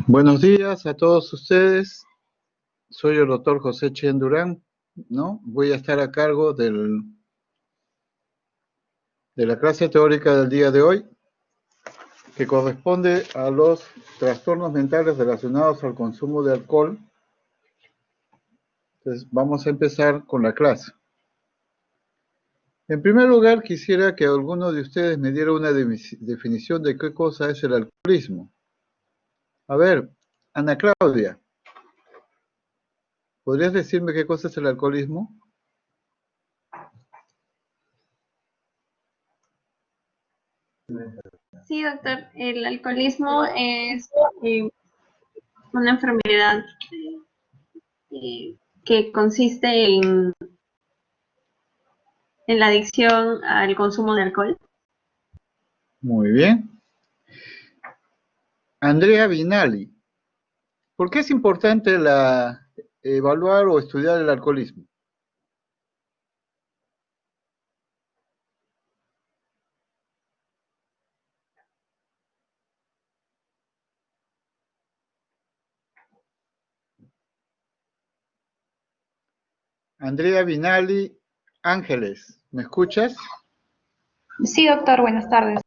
Buenos días a todos ustedes. Soy el doctor José Chen Durán, ¿no? Voy a estar a cargo de la clase teórica del día de hoy, que corresponde a los trastornos mentales relacionados al consumo de alcohol. Entonces, vamos a empezar con la clase. En primer lugar, quisiera que alguno de ustedes me diera una definición de qué cosa es el alcoholismo. A ver, Ana Claudia, ¿podrías decirme qué cosa es el alcoholismo? Sí, doctor. El alcoholismo es una enfermedad que consiste en la adicción al consumo de alcohol. Muy bien. Andrea Vinali, ¿por qué es importante evaluar o estudiar el alcoholismo? Andrea Vinali Ángeles, ¿me escuchas? Sí, doctor, buenas tardes.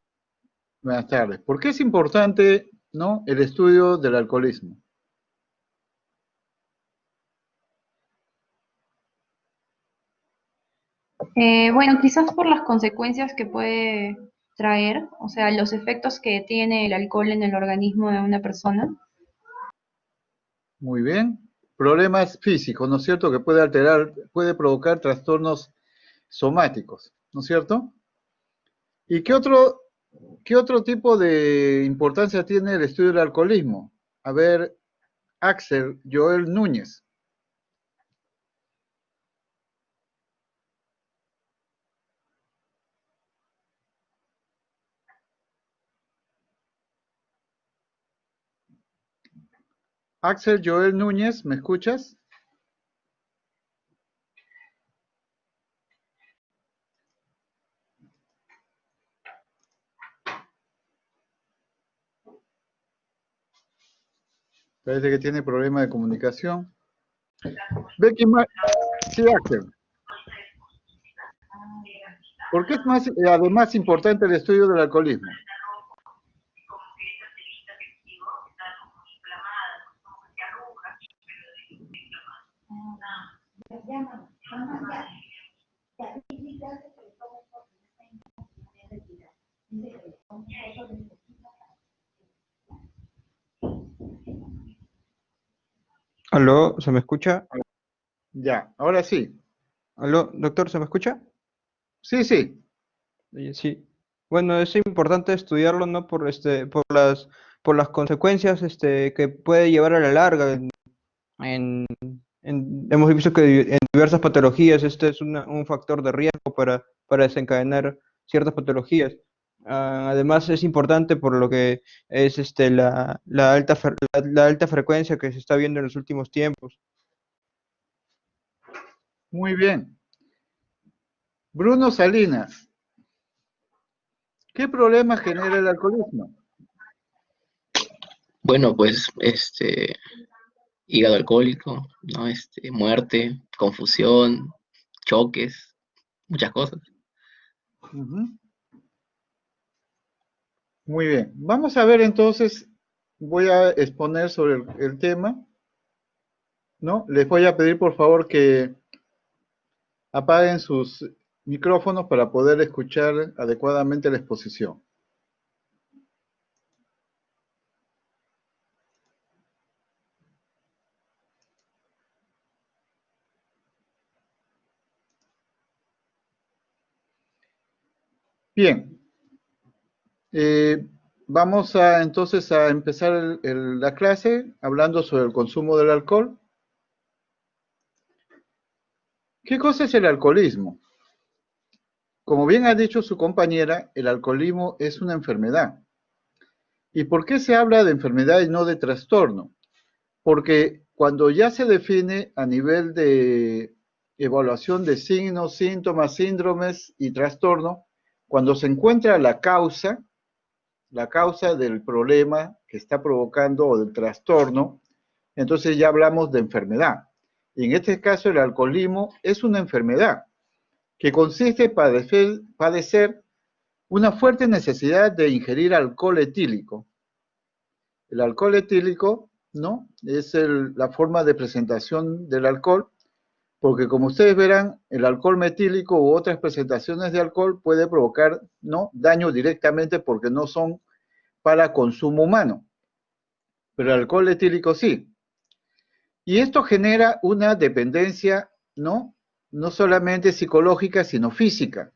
Buenas tardes. ¿Por qué es importante, ¿no?, el estudio del alcoholismo? Bueno, quizás por las consecuencias que puede traer, o sea, los efectos que tiene el alcohol en el organismo de una persona. Muy bien. Problemas físicos, ¿no es cierto?, que puede provocar trastornos somáticos, ¿no es cierto? ¿Y qué otro tipo de importancia tiene el estudio del alcoholismo? A ver, Axel Joel Núñez. Axel Joel Núñez, ¿me escuchas? Parece que tiene problema de comunicación. Becky, sí, Axel. ¿Por qué es además importante el estudio del alcoholismo? Aló, ¿se me escucha? Ya, ahora sí. Aló, doctor, ¿se me escucha? Sí, sí. Sí. Bueno, es importante estudiarlo, ¿no? Por las consecuencias, que puede llevar a la larga. En, hemos visto que en diversas patologías este es un factor de riesgo para desencadenar ciertas patologías. Además es importante por lo que es la alta frecuencia que se está viendo en los últimos tiempos. Muy bien. Bruno Salinas, ¿qué problema genera el alcoholismo? Bueno, pues, hígado alcohólico, ¿no? Muerte, confusión, choques, muchas cosas. Ujú. Muy bien. Vamos a ver entonces, voy a exponer sobre el tema, ¿no? Les voy a pedir por favor que apaguen sus micrófonos para poder escuchar adecuadamente la exposición. Bien. Vamos entonces a empezar la clase hablando sobre el consumo del alcohol. ¿Qué cosa es el alcoholismo? Como bien ha dicho su compañera, el alcoholismo es una enfermedad. ¿Y por qué se habla de enfermedad y no de trastorno? Porque cuando ya se define a nivel de evaluación de signos, síntomas, síndromes y trastorno, cuando se encuentra la causa del problema que está provocando o del trastorno, entonces ya hablamos de enfermedad. Y en este caso el alcoholismo es una enfermedad que consiste en padecer una fuerte necesidad de ingerir alcohol etílico. El alcohol etílico, ¿no? Es la forma de presentación del alcohol, porque como ustedes verán, el alcohol metílico u otras presentaciones de alcohol puede provocar, ¿no?, daño directamente porque no son para consumo humano, pero el alcohol etílico sí. Y esto genera una dependencia, ¿no? No solamente psicológica, sino física,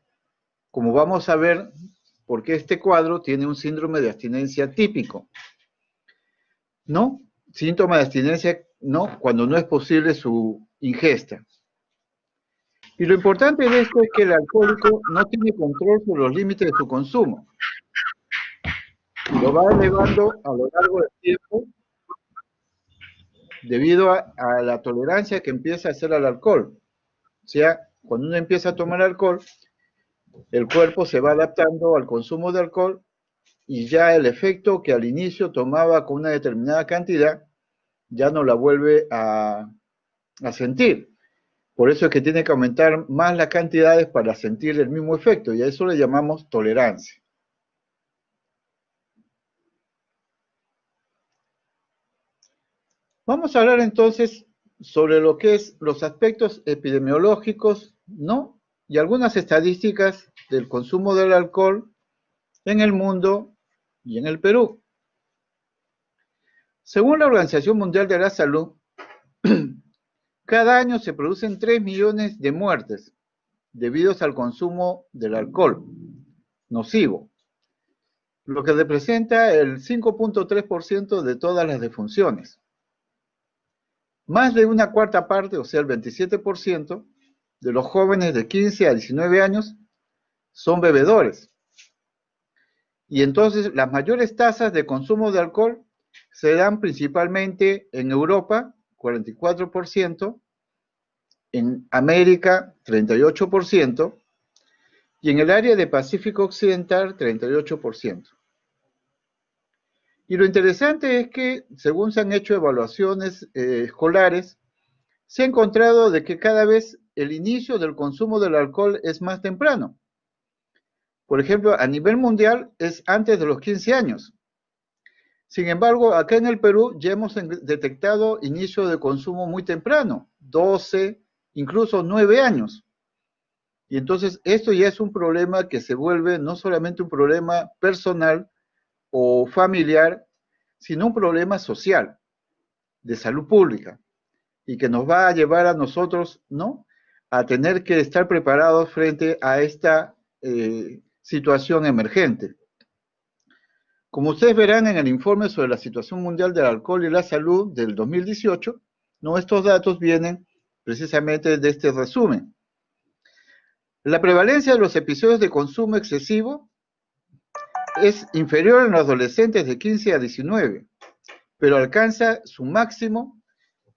como vamos a ver, porque este cuadro tiene un síndrome de abstinencia típico, ¿no? Síntoma de abstinencia, ¿no?, cuando no es posible su ingesta. Y lo importante de esto es que el alcohólico no tiene control sobre los límites de su consumo. Y lo va elevando a lo largo del tiempo debido a la tolerancia que empieza a hacer al alcohol. O sea, cuando uno empieza a tomar alcohol, el cuerpo se va adaptando al consumo de alcohol y ya el efecto que al inicio tomaba con una determinada cantidad, ya no la vuelve a sentir. Por eso es que tiene que aumentar más las cantidades para sentir el mismo efecto, y a eso le llamamos tolerancia. Vamos a hablar entonces sobre lo que es los aspectos epidemiológicos, ¿no?, y algunas estadísticas del consumo del alcohol en el mundo y en el Perú. Según la Organización Mundial de la Salud, cada año se producen 3 millones de muertes debido al consumo del alcohol nocivo, lo que representa el 5.3% de todas las defunciones. Más de una cuarta parte, o sea, el 27%, de los jóvenes de 15 a 19 años son bebedores. Y entonces las mayores tasas de consumo de alcohol se dan principalmente en Europa, 44%, en América, 38%, y en el área de Pacífico Occidental, 38%. Y lo interesante es que, según se han hecho evaluaciones escolares, se ha encontrado de que cada vez el inicio del consumo del alcohol es más temprano. Por ejemplo, a nivel mundial es antes de los 15 años. Sin embargo, acá en el Perú ya hemos detectado inicio de consumo muy temprano, 12, incluso 9 años. Y entonces esto ya es un problema que se vuelve no solamente un problema personal o familiar, sino un problema social, de salud pública, y que nos va a llevar a nosotros, ¿no?, a tener que estar preparados frente a esta situación emergente. Como ustedes verán en el informe sobre la situación mundial del alcohol y la salud del 2018, ¿no?, estos datos vienen precisamente de este resumen. La prevalencia de los episodios de consumo excesivo es inferior en los adolescentes de 15 a 19, pero alcanza su máximo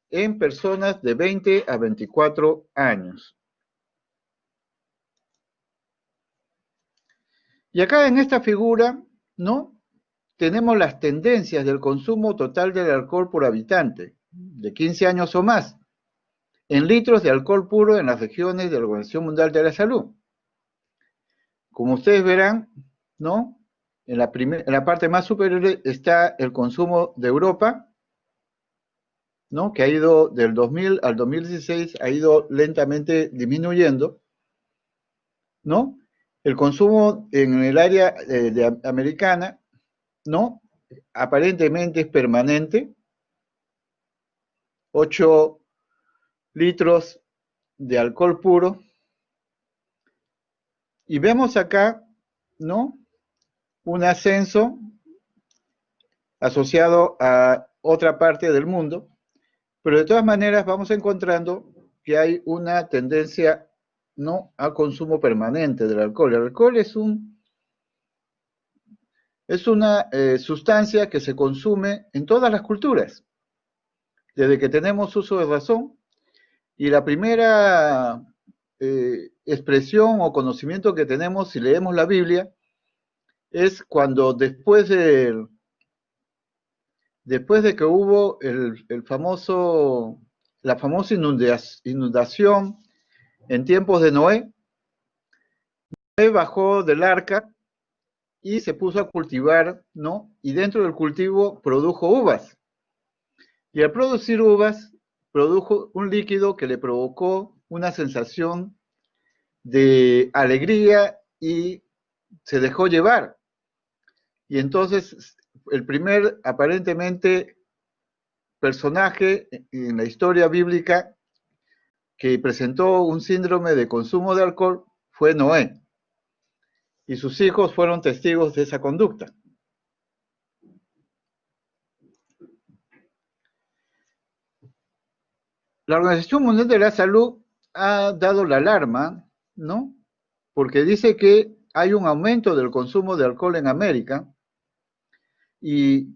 en personas de 20 a 24 años. Y acá en esta figura, ¿no?, tenemos las tendencias del consumo total del alcohol por habitante, de 15 años o más, en litros de alcohol puro en las regiones de la Organización Mundial de la Salud. Como ustedes verán, ¿no?, en la parte más superior está el consumo de Europa, ¿no?, que ha ido del 2000 al 2016, ha ido lentamente disminuyendo, ¿no? El consumo en el área americana, ¿no?, aparentemente es permanente, 8 litros de alcohol puro. Y vemos acá, ¿no?, un ascenso asociado a otra parte del mundo, pero de todas maneras vamos encontrando que hay una tendencia, ¿no?, al consumo permanente del alcohol. El alcohol es Es una sustancia que se consume en todas las culturas, desde que tenemos uso de razón, y la primera expresión o conocimiento que tenemos si leemos la Biblia es cuando después de que hubo la famosa inundación en tiempos de Noé bajó del arca y se puso a cultivar, ¿no? Y dentro del cultivo produjo uvas. Y al producir uvas, produjo un líquido que le provocó una sensación de alegría y se dejó llevar. Y entonces el primer, aparentemente, personaje en la historia bíblica que presentó un síndrome de consumo de alcohol fue Noé. Y sus hijos fueron testigos de esa conducta. La Organización Mundial de la Salud ha dado la alarma, ¿no? Porque dice que hay un aumento del consumo de alcohol en América y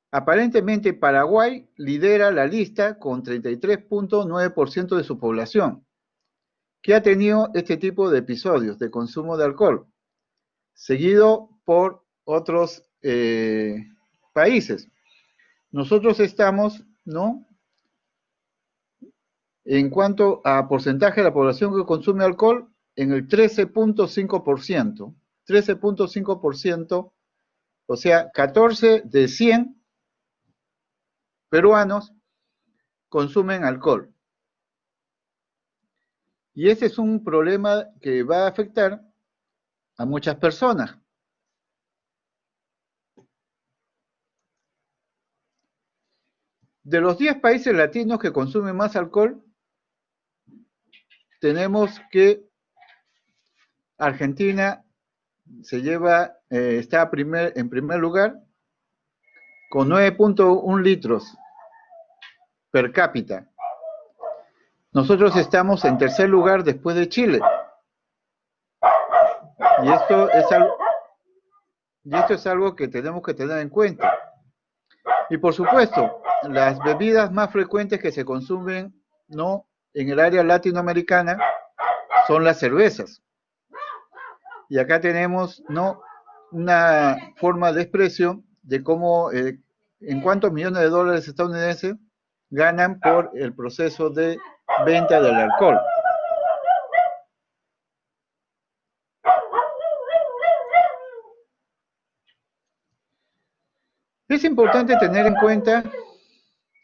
aparentemente Paraguay lidera la lista con 33.9% de su población que ha tenido este tipo de episodios de consumo de alcohol, seguido por otros países. Nosotros estamos, ¿no? En cuanto a porcentaje de la población que consume alcohol, en el 13.5%. 13.5%, o sea, 14 de 100 peruanos consumen alcohol. Y ese es un problema que va a afectar a muchas personas. De los 10 países latinos que consumen más alcohol, tenemos que Argentina está en primer lugar con 9.1 litros per cápita. Nosotros estamos en tercer lugar después de Chile. Y esto es algo que tenemos que tener en cuenta. Y por supuesto, las bebidas más frecuentes que se consumen, ¿no?, en el área latinoamericana son las cervezas. Y acá tenemos, ¿no?, una forma de expresión de cómo, en cuántos millones de dólares estadounidenses ganan por el proceso de venta del alcohol. Es importante tener en cuenta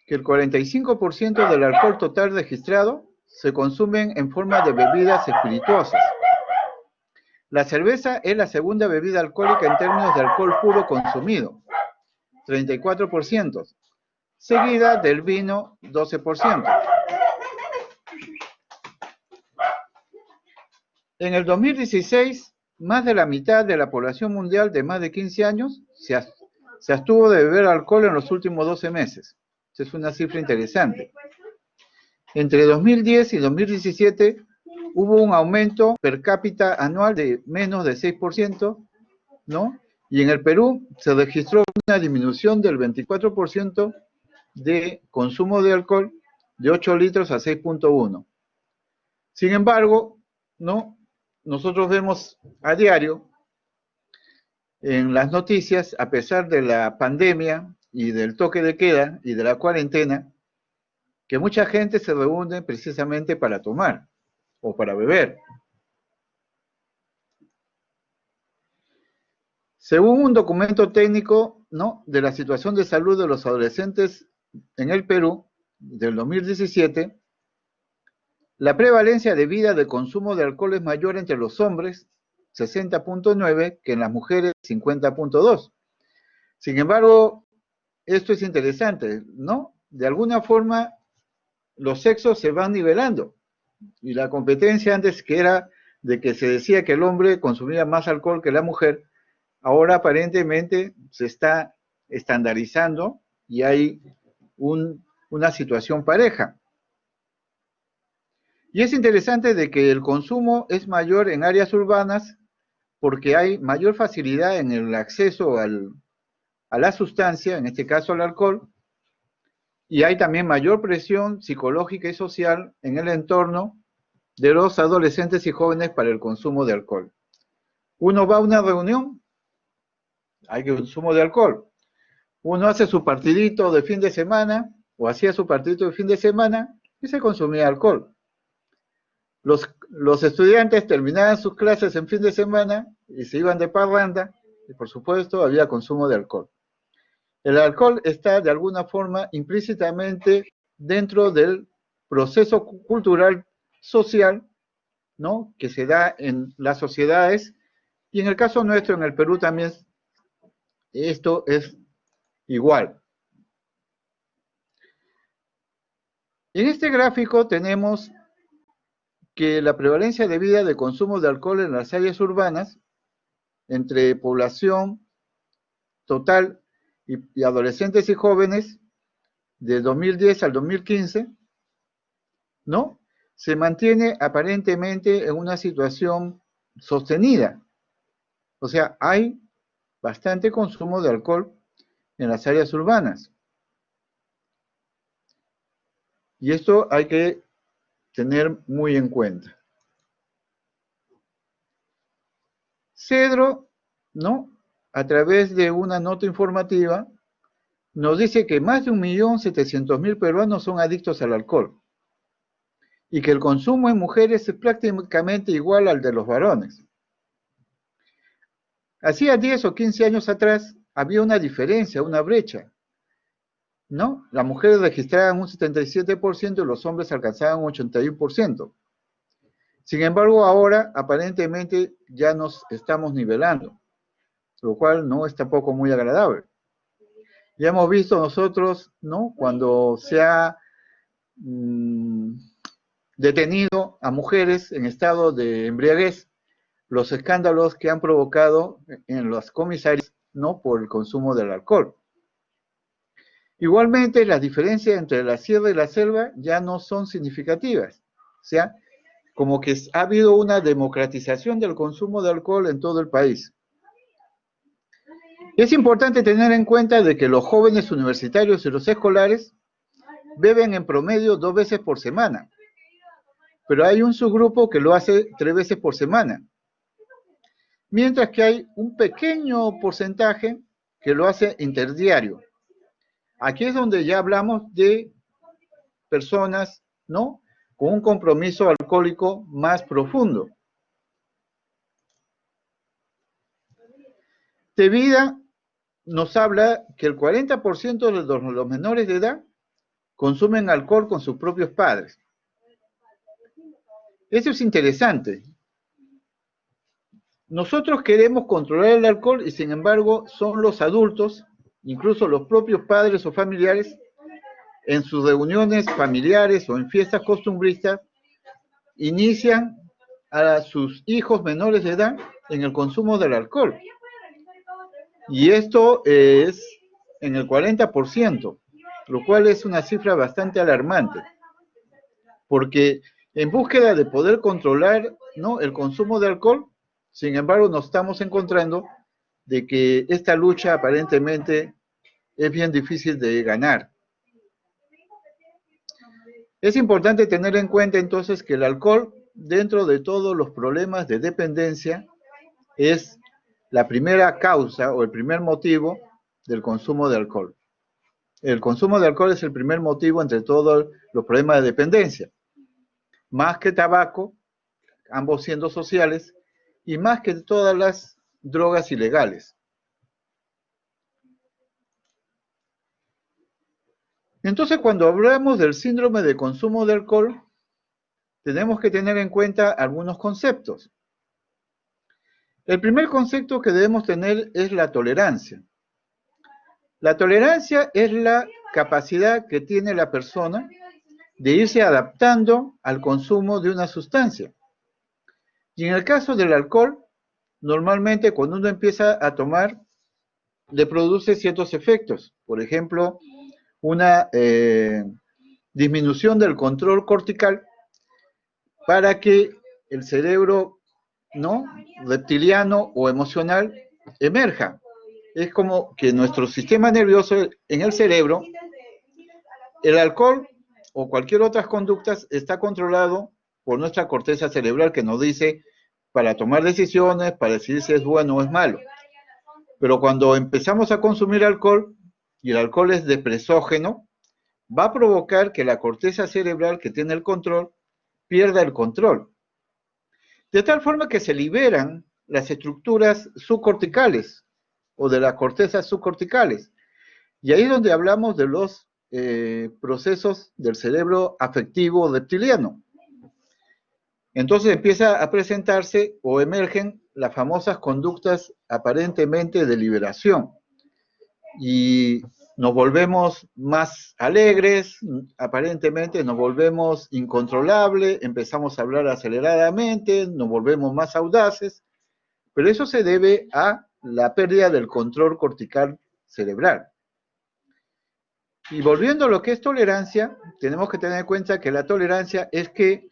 que el 45% del alcohol total registrado se consumen en forma de bebidas espirituosas. La cerveza es la segunda bebida alcohólica en términos de alcohol puro consumido, 34%, seguida del vino, 12%. En el 2016, más de la mitad de la población mundial de más de 15 años se abstuvo de beber alcohol en los últimos 12 meses. Esa es una cifra interesante. Entre 2010 y 2017 hubo un aumento per cápita anual de menos de 6%, ¿no? Y en el Perú se registró una disminución del 24% de consumo de alcohol de 8 litros a 6.1. Sin embargo, ¿no?, nosotros vemos a diario en las noticias, a pesar de la pandemia y del toque de queda y de la cuarentena, que mucha gente se reúne precisamente para tomar o para beber. Según un documento técnico, ¿no?, de la situación de salud de los adolescentes en el Perú del 2017, la prevalencia de vida de consumo de alcohol es mayor entre los hombres, 60.9, que en las mujeres, 50.2. Sin embargo, esto es interesante, ¿no? De alguna forma, los sexos se van nivelando. Y la competencia antes, que era de que se decía que el hombre consumía más alcohol que la mujer, ahora aparentemente se está estandarizando y hay una situación pareja. Y es interesante de que el consumo es mayor en áreas urbanas porque hay mayor facilidad en el acceso a la sustancia, en este caso al alcohol, y hay también mayor presión psicológica y social en el entorno de los adolescentes y jóvenes para el consumo de alcohol. Uno va a una reunión, hay consumo de alcohol. Uno hace su partidito de fin de semana, o hacía su partidito de fin de semana, y se consumía alcohol. Los estudiantes terminaban sus clases en fin de semana y se iban de parranda, y por supuesto había consumo de alcohol. El alcohol está de alguna forma implícitamente dentro del proceso cultural social, ¿no?, que se da en las sociedades, y en el caso nuestro, en el Perú también, esto es igual. En este gráfico tenemos que la prevalencia debida de consumo de alcohol en las áreas urbanas, entre población total y adolescentes y jóvenes, de 2010 al 2015, ¿no?, se mantiene aparentemente en una situación sostenida. O sea, hay bastante consumo de alcohol en las áreas urbanas. Y esto hay que tener muy en cuenta. Cedro, ¿no?, a través de una nota informativa, nos dice que más de 1.700.000 peruanos son adictos al alcohol y que el consumo en mujeres es prácticamente igual al de los varones. Hacía 10 o 15 años atrás había una diferencia, una brecha, ¿no? Las mujeres registraban un 77% y los hombres alcanzaban un 81%. Sin embargo, ahora aparentemente ya nos estamos nivelando, lo cual no es tampoco muy agradable. Ya hemos visto nosotros, ¿no?, cuando se ha detenido a mujeres en estado de embriaguez, los escándalos que han provocado en las comisarías, ¿no?, por el consumo del alcohol. Igualmente, las diferencias entre la sierra y la selva ya no son significativas. O sea, como que ha habido una democratización del consumo de alcohol en todo el país. Es importante tener en cuenta de que los jóvenes universitarios y los escolares beben en promedio 2 veces por semana, pero hay un subgrupo que lo hace 3 veces por semana, mientras que hay un pequeño porcentaje que lo hace interdiario. Aquí es donde ya hablamos de personas, ¿no?, con un compromiso alcohólico más profundo. Tevida nos habla que el 40% de los menores de edad consumen alcohol con sus propios padres. Eso es interesante. Nosotros queremos controlar el alcohol y sin embargo son los adultos, incluso los propios padres o familiares, en sus reuniones familiares o en fiestas costumbristas, inician a sus hijos menores de edad en el consumo del alcohol. Y esto es en el 40%, lo cual es una cifra bastante alarmante, porque en búsqueda de poder controlar, ¿no?, el consumo de alcohol, sin embargo nos estamos encontrando de que esta lucha aparentemente es bien difícil de ganar. Es importante tener en cuenta entonces que el alcohol, dentro de todos los problemas de dependencia, es la primera causa o el primer motivo del consumo de alcohol. El consumo de alcohol es el primer motivo entre todos los problemas de dependencia, más que tabaco, ambos siendo sociales, y más que todas las drogas ilegales. Entonces, cuando hablamos del síndrome de consumo de alcohol, tenemos que tener en cuenta algunos conceptos. El primer concepto que debemos tener es la tolerancia. La tolerancia es la capacidad que tiene la persona de irse adaptando al consumo de una sustancia. Y en el caso del alcohol, normalmente cuando uno empieza a tomar, le produce ciertos efectos. Por ejemplo, una disminución del control cortical para que el cerebro ¿no?, reptiliano o emocional emerja. Es como que nuestro sistema nervioso en el cerebro, el alcohol o cualquier otras conductas está controlado por nuestra corteza cerebral que nos dice para tomar decisiones, para decidir si es bueno o es malo. Pero cuando empezamos a consumir alcohol, y el alcohol es depresógeno, va a provocar que la corteza cerebral que tiene el control pierda el control. De tal forma que se liberan las estructuras subcorticales o de las cortezas subcorticales. Y ahí es donde hablamos de los procesos del cerebro afectivo reptiliano. Entonces empieza a presentarse o emergen las famosas conductas aparentemente de liberación. Y nos volvemos más alegres, aparentemente nos volvemos incontrolables, empezamos a hablar aceleradamente, nos volvemos más audaces, pero eso se debe a la pérdida del control cortical cerebral. Y volviendo a lo que es tolerancia, tenemos que tener en cuenta que la tolerancia es que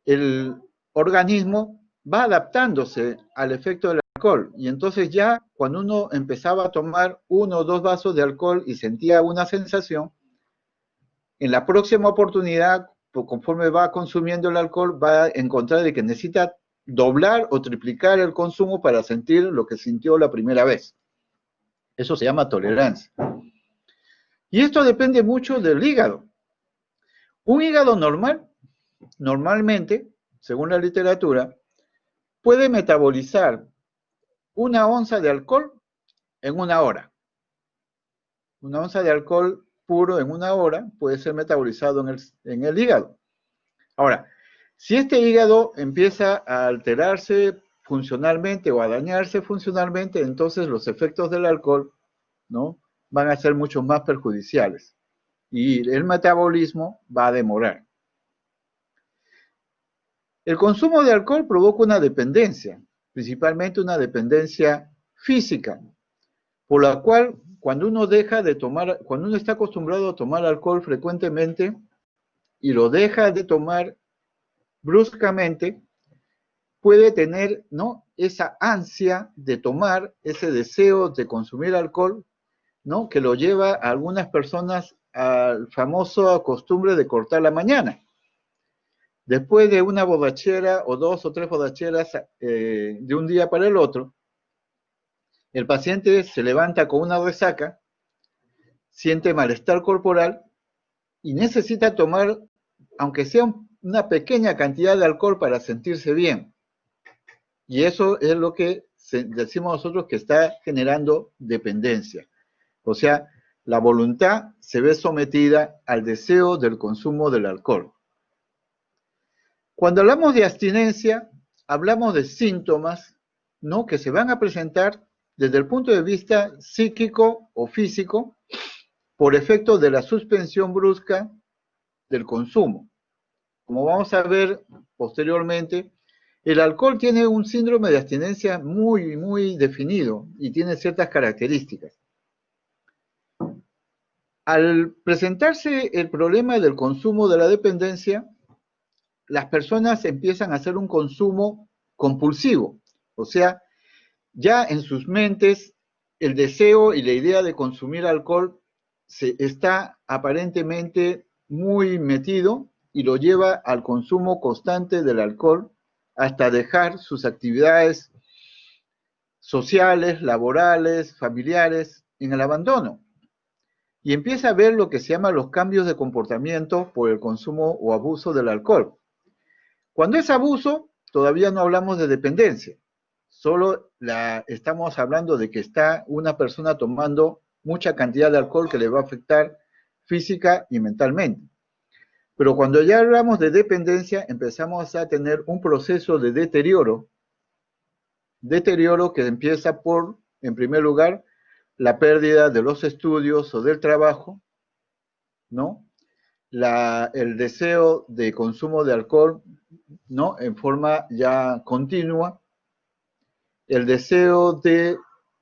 el organismo va adaptándose al efecto del alcohol, y entonces ya cuando uno empezaba a tomar 1 o 2 vasos de alcohol y sentía una sensación, en la próxima oportunidad, conforme va consumiendo el alcohol, va a encontrar de que necesita doblar o triplicar el consumo para sentir lo que sintió la primera vez. Eso se llama tolerancia. Y esto depende mucho del hígado. Un hígado normal, normalmente, según la literatura, puede metabolizar 1 onza de alcohol en 1 hora. 1 onza de alcohol puro en 1 hora puede ser metabolizado en el hígado. Ahora, si este hígado empieza a alterarse funcionalmente o a dañarse funcionalmente, entonces los efectos del alcohol, ¿no?, van a ser mucho más perjudiciales y el metabolismo va a demorar. El consumo de alcohol provoca una dependencia, principalmente una dependencia física, por la cual cuando uno deja de tomar, cuando uno está acostumbrado a tomar alcohol frecuentemente y lo deja de tomar bruscamente, puede tener, ¿no?, esa ansia de tomar, ese deseo de consumir alcohol, ¿no?, que lo lleva a algunas personas al famoso costumbre de cortar la mañana. Después de una borrachera o 2 o 3 borracheras de un día para el otro, el paciente se levanta con una resaca, siente malestar corporal y necesita tomar, aunque sea una pequeña cantidad de alcohol para sentirse bien. Y eso es lo que decimos nosotros que está generando dependencia. O sea, la voluntad se ve sometida al deseo del consumo del alcohol. Cuando hablamos de abstinencia, hablamos de síntomas, ¿no?, que se van a presentar desde el punto de vista psíquico o físico por efecto de la suspensión brusca del consumo. Como vamos a ver posteriormente, el alcohol tiene un síndrome de abstinencia muy, muy definido y tiene ciertas características. Al presentarse el problema del consumo de la dependencia, las personas empiezan a hacer un consumo compulsivo, o sea, ya en sus mentes el deseo y la idea de consumir alcohol está aparentemente muy metido y lo lleva al consumo constante del alcohol hasta dejar sus actividades sociales, laborales, familiares en el abandono. Y empieza a ver lo que se llama los cambios de comportamiento por el consumo o abuso del alcohol. Cuando es abuso, todavía no hablamos de dependencia, solo estamos hablando de que está una persona tomando mucha cantidad de alcohol que le va a afectar física y mentalmente. Pero cuando ya hablamos de dependencia, empezamos a tener un proceso de deterioro que empieza por, en primer lugar, la pérdida de los estudios o del trabajo, ¿no?, el deseo de consumo de alcohol, ¿no?, en forma ya continua, el deseo de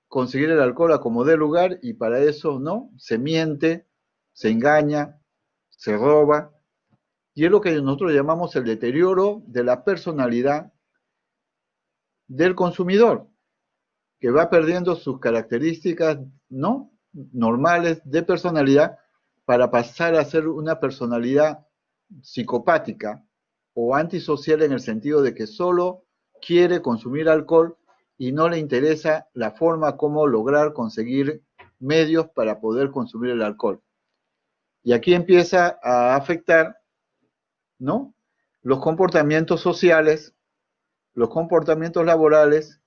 conseguir el alcohol a como dé lugar, y para eso, ¿no?, se miente, se engaña, se roba, y es lo que nosotros llamamos el deterioro de la personalidad del consumidor, que va perdiendo sus características, ¿no?, normales de personalidad para pasar a ser una personalidad psicopática o antisocial, en el sentido de que solo quiere consumir alcohol y no le interesa la forma como lograr conseguir medios para poder consumir el alcohol. Y aquí empieza a afectar, ¿no?, los comportamientos sociales, los comportamientos laborales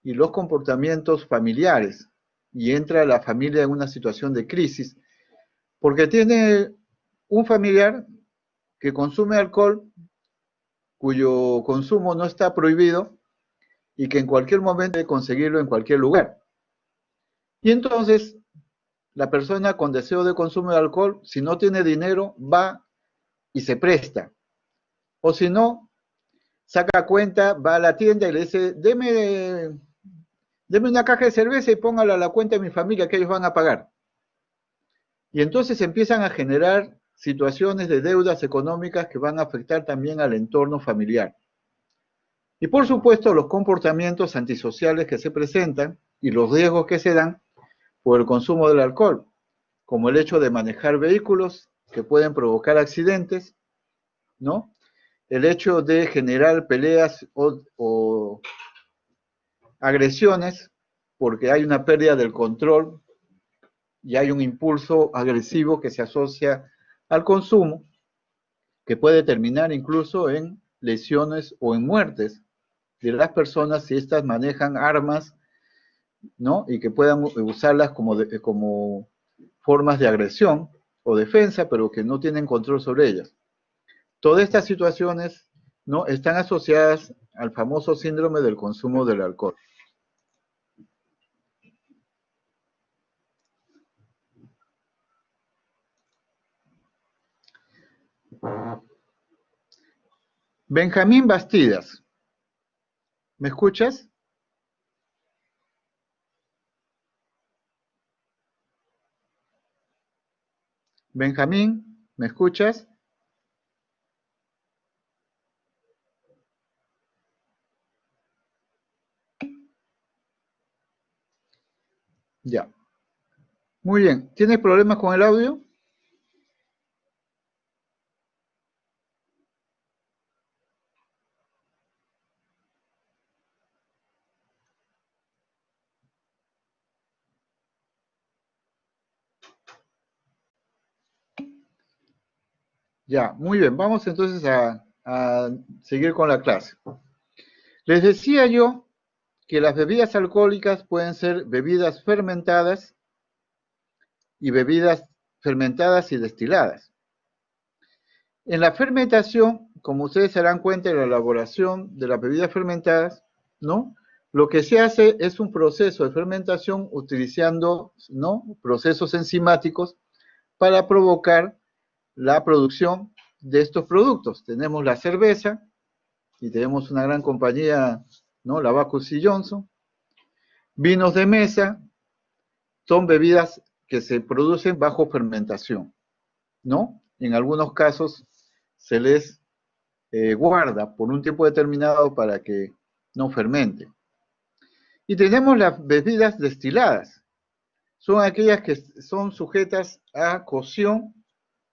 y los comportamientos familiares. Y entra la familia en una situación de crisis, porque tiene un familiar que consume alcohol, cuyo consumo no está prohibido y que en cualquier momento puede conseguirlo en cualquier lugar. Y entonces, la persona con deseo de consumo de alcohol, si no tiene dinero, va y se presta. O si no, saca cuenta, va a la tienda y le dice, deme una caja de cerveza y póngala a la cuenta de mi familia, que ellos van a pagar. Y entonces empiezan a generar situaciones de deudas económicas que van a afectar también al entorno familiar. Y por supuesto, los comportamientos antisociales que se presentan y los riesgos que se dan por el consumo del alcohol, como el hecho de manejar vehículos que pueden provocar accidentes, ¿no? El hecho de generar peleas o agresiones, porque hay una pérdida del control y hay un impulso agresivo que se asocia al consumo, que puede terminar incluso en lesiones o en muertes de las personas si éstas manejan armas, ¿no?, y que puedan usarlas como formas de agresión o defensa, pero que no tienen control sobre ellas. Todas estas situaciones, ¿no?, están asociadas al famoso síndrome del consumo del alcohol. Benjamín Bastidas, ¿me escuchas? Benjamín, ¿me escuchas? Ya. Muy bien. ¿Tienes problemas con el audio? Ya, muy bien. Vamos entonces a seguir con la clase. Les decía yo que las bebidas alcohólicas pueden ser bebidas fermentadas y bebidas fermentadas y destiladas. En la fermentación, como ustedes se darán cuenta en la elaboración de las bebidas fermentadas, ¿no?, lo que se hace es un proceso de fermentación utilizando, ¿no?, procesos enzimáticos para provocar la producción de estos productos. Tenemos la cerveza y tenemos una gran compañía, ¿no?, la Bacchus y Johnson. Vinos de mesa son bebidas que se producen bajo fermentación, ¿no? En algunos casos se les guarda por un tiempo determinado para que no fermente. Y tenemos las bebidas destiladas. Son aquellas que son sujetas a cocción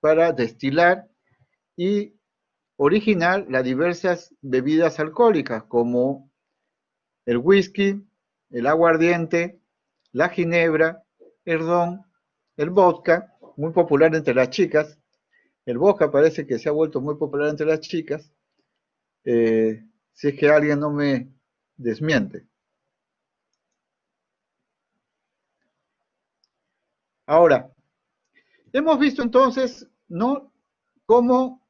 para destilar y originar las diversas bebidas alcohólicas, como el whisky, el aguardiente, la ginebra, el ron, el vodka, muy popular entre las chicas. El vodka parece que se ha vuelto muy popular entre las chicas, si es que alguien no me desmiente. Ahora, hemos visto entonces, ¿no?, cómo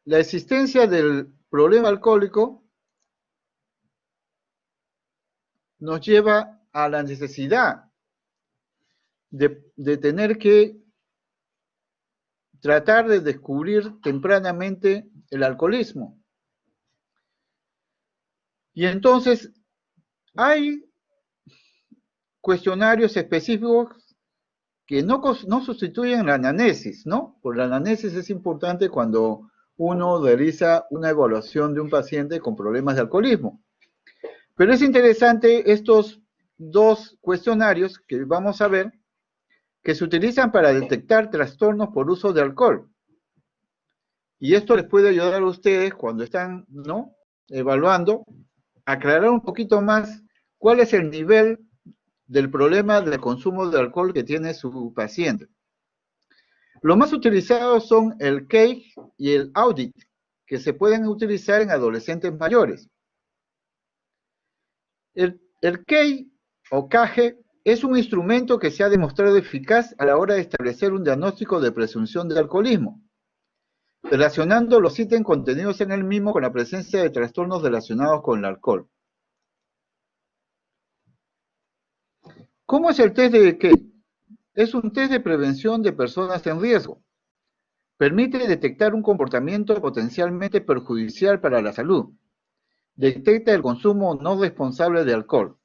la existencia del problema alcohólico nos lleva a la necesidad de tener que tratar de descubrir tempranamente el alcoholismo. Y entonces hay cuestionarios específicos que no sustituyen la anamnesis, ¿no? Porque la anamnesis es importante cuando uno realiza una evaluación de un paciente con problemas de alcoholismo. Pero es interesante estos dos cuestionarios que vamos a ver, que se utilizan para detectar trastornos por uso de alcohol. Y esto les puede ayudar a ustedes cuando están, ¿no?, evaluando, a aclarar un poquito más cuál es el nivel del problema del consumo de alcohol que tiene su paciente. Los más utilizados son el CAGE y el AUDIT, que se pueden utilizar en adolescentes mayores. El CAGE o CAGE es un instrumento que se ha demostrado eficaz a la hora de establecer un diagnóstico de presunción de alcoholismo, relacionando los ítems contenidos en el mismo con la presencia de trastornos relacionados con el alcohol. ¿Cómo es el test de CAGE? Es un test de prevención de personas en riesgo. Permite detectar un comportamiento potencialmente perjudicial para la salud. Detecta el consumo no responsable de alcohol.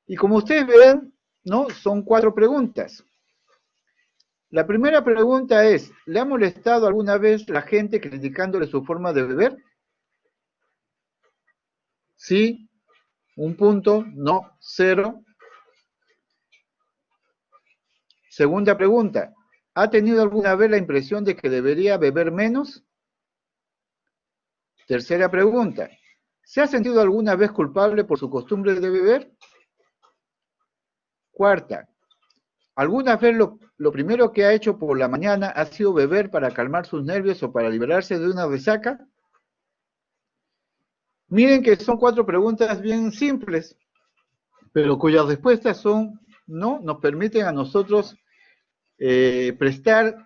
Y como ustedes ven, ¿no?, son 4 preguntas. La primera pregunta es, ¿le ha molestado alguna vez la gente criticándole su forma de beber? Sí, 1 punto, no, 0. Segunda pregunta, ¿ha tenido alguna vez la impresión de que debería beber menos? Tercera pregunta, ¿se ha sentido alguna vez culpable por su costumbre de beber? Cuarta, ¿alguna vez lo primero que ha hecho por la mañana ha sido beber para calmar sus nervios o para liberarse de una resaca? Miren que son 4 preguntas bien simples, pero cuyas respuestas son, ¿no?, nos permiten a nosotros prestar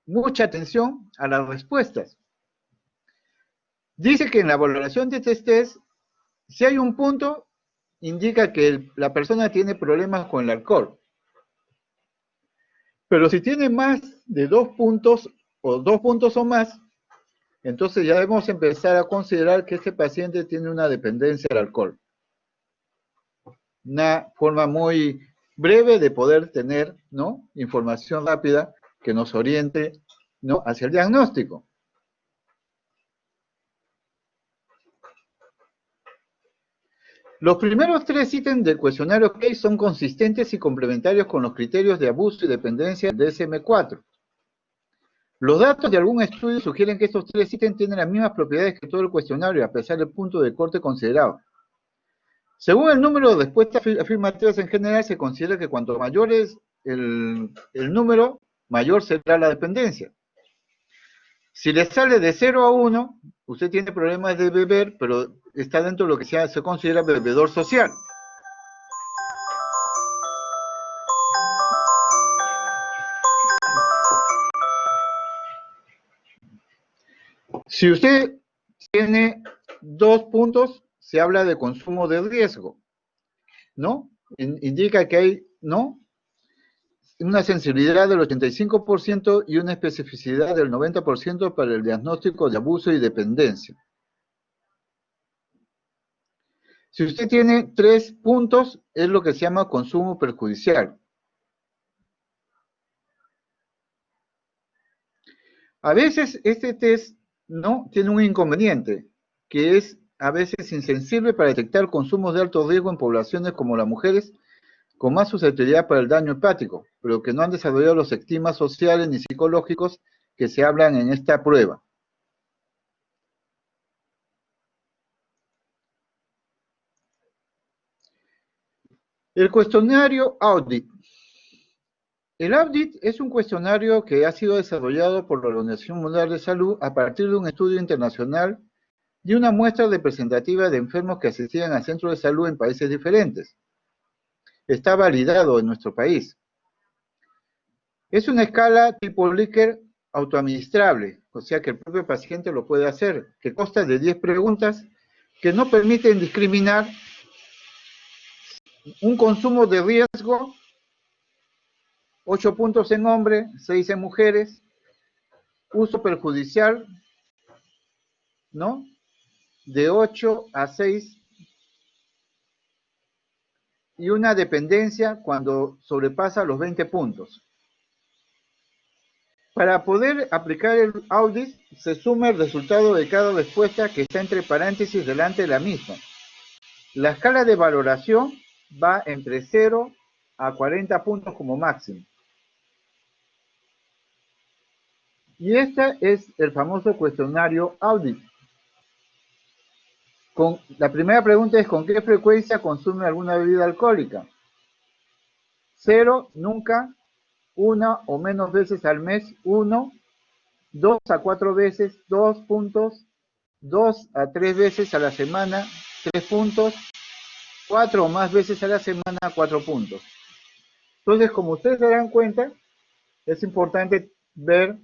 mucha atención a las respuestas. Dice que en la valoración de test, si hay un punto, indica que la persona tiene problemas con el alcohol. Pero si tiene más de 2 puntos o 2 puntos o más, entonces ya debemos empezar a considerar que este paciente tiene una dependencia al alcohol. Una forma muy breve de poder tener, ¿no?, información rápida que nos oriente, ¿no?, hacia el diagnóstico. Los primeros 3 ítems del cuestionario CAGE son consistentes y complementarios con los criterios de abuso y dependencia del DSM-4. Los datos de algún estudio sugieren que estos 3 ítems tienen las mismas propiedades que todo el cuestionario, a pesar del punto de corte considerado. Según el número de respuestas afirmativas en general, se considera que cuanto mayor es el número, mayor será la dependencia. Si le sale de 0 a 1, usted tiene problemas de beber, pero está dentro de lo que se considera bebedor social. Si usted tiene 2 puntos, se habla de consumo de riesgo, ¿no? Indica que hay, ¿no?, una sensibilidad del 85% y una especificidad del 90% para el diagnóstico de abuso y dependencia. Si usted tiene 3 puntos, es lo que se llama consumo perjudicial. A veces este test, ¿no?, tiene un inconveniente, que es a veces insensible para detectar consumos de alto riesgo en poblaciones como las mujeres, con más susceptibilidad para el daño hepático, pero que no han desarrollado los estigmas sociales ni psicológicos que se hablan en esta prueba. El cuestionario AUDIT. El AUDIT es un cuestionario que ha sido desarrollado por la Organización Mundial de Salud a partir de un estudio internacional y una muestra representativa de enfermos que asistían a centros de salud en países diferentes. Está validado en nuestro país. Es una escala tipo Likert autoadministrable, o sea que el propio paciente lo puede hacer, que consta de 10 preguntas que no permiten discriminar un consumo de riesgo, 8 puntos en hombres, 6 en mujeres, uso perjudicial, ¿no?, de 8 a 6, y una dependencia cuando sobrepasa los 20 puntos. Para poder aplicar el audit, se suma el resultado de cada respuesta que está entre paréntesis delante de la misma. La escala de valoración va entre 0 a 40 puntos como máximo. Y este es el famoso cuestionario audit. La primera pregunta es: ¿con qué frecuencia consume alguna bebida alcohólica? 0, nunca. 1 o menos veces al mes, 1. 2 a 4 veces, 2 puntos. 2 a 3 veces a la semana, 3 puntos. 4 o más veces a la semana, 4 puntos. Entonces, como ustedes se dan cuenta, es importante ver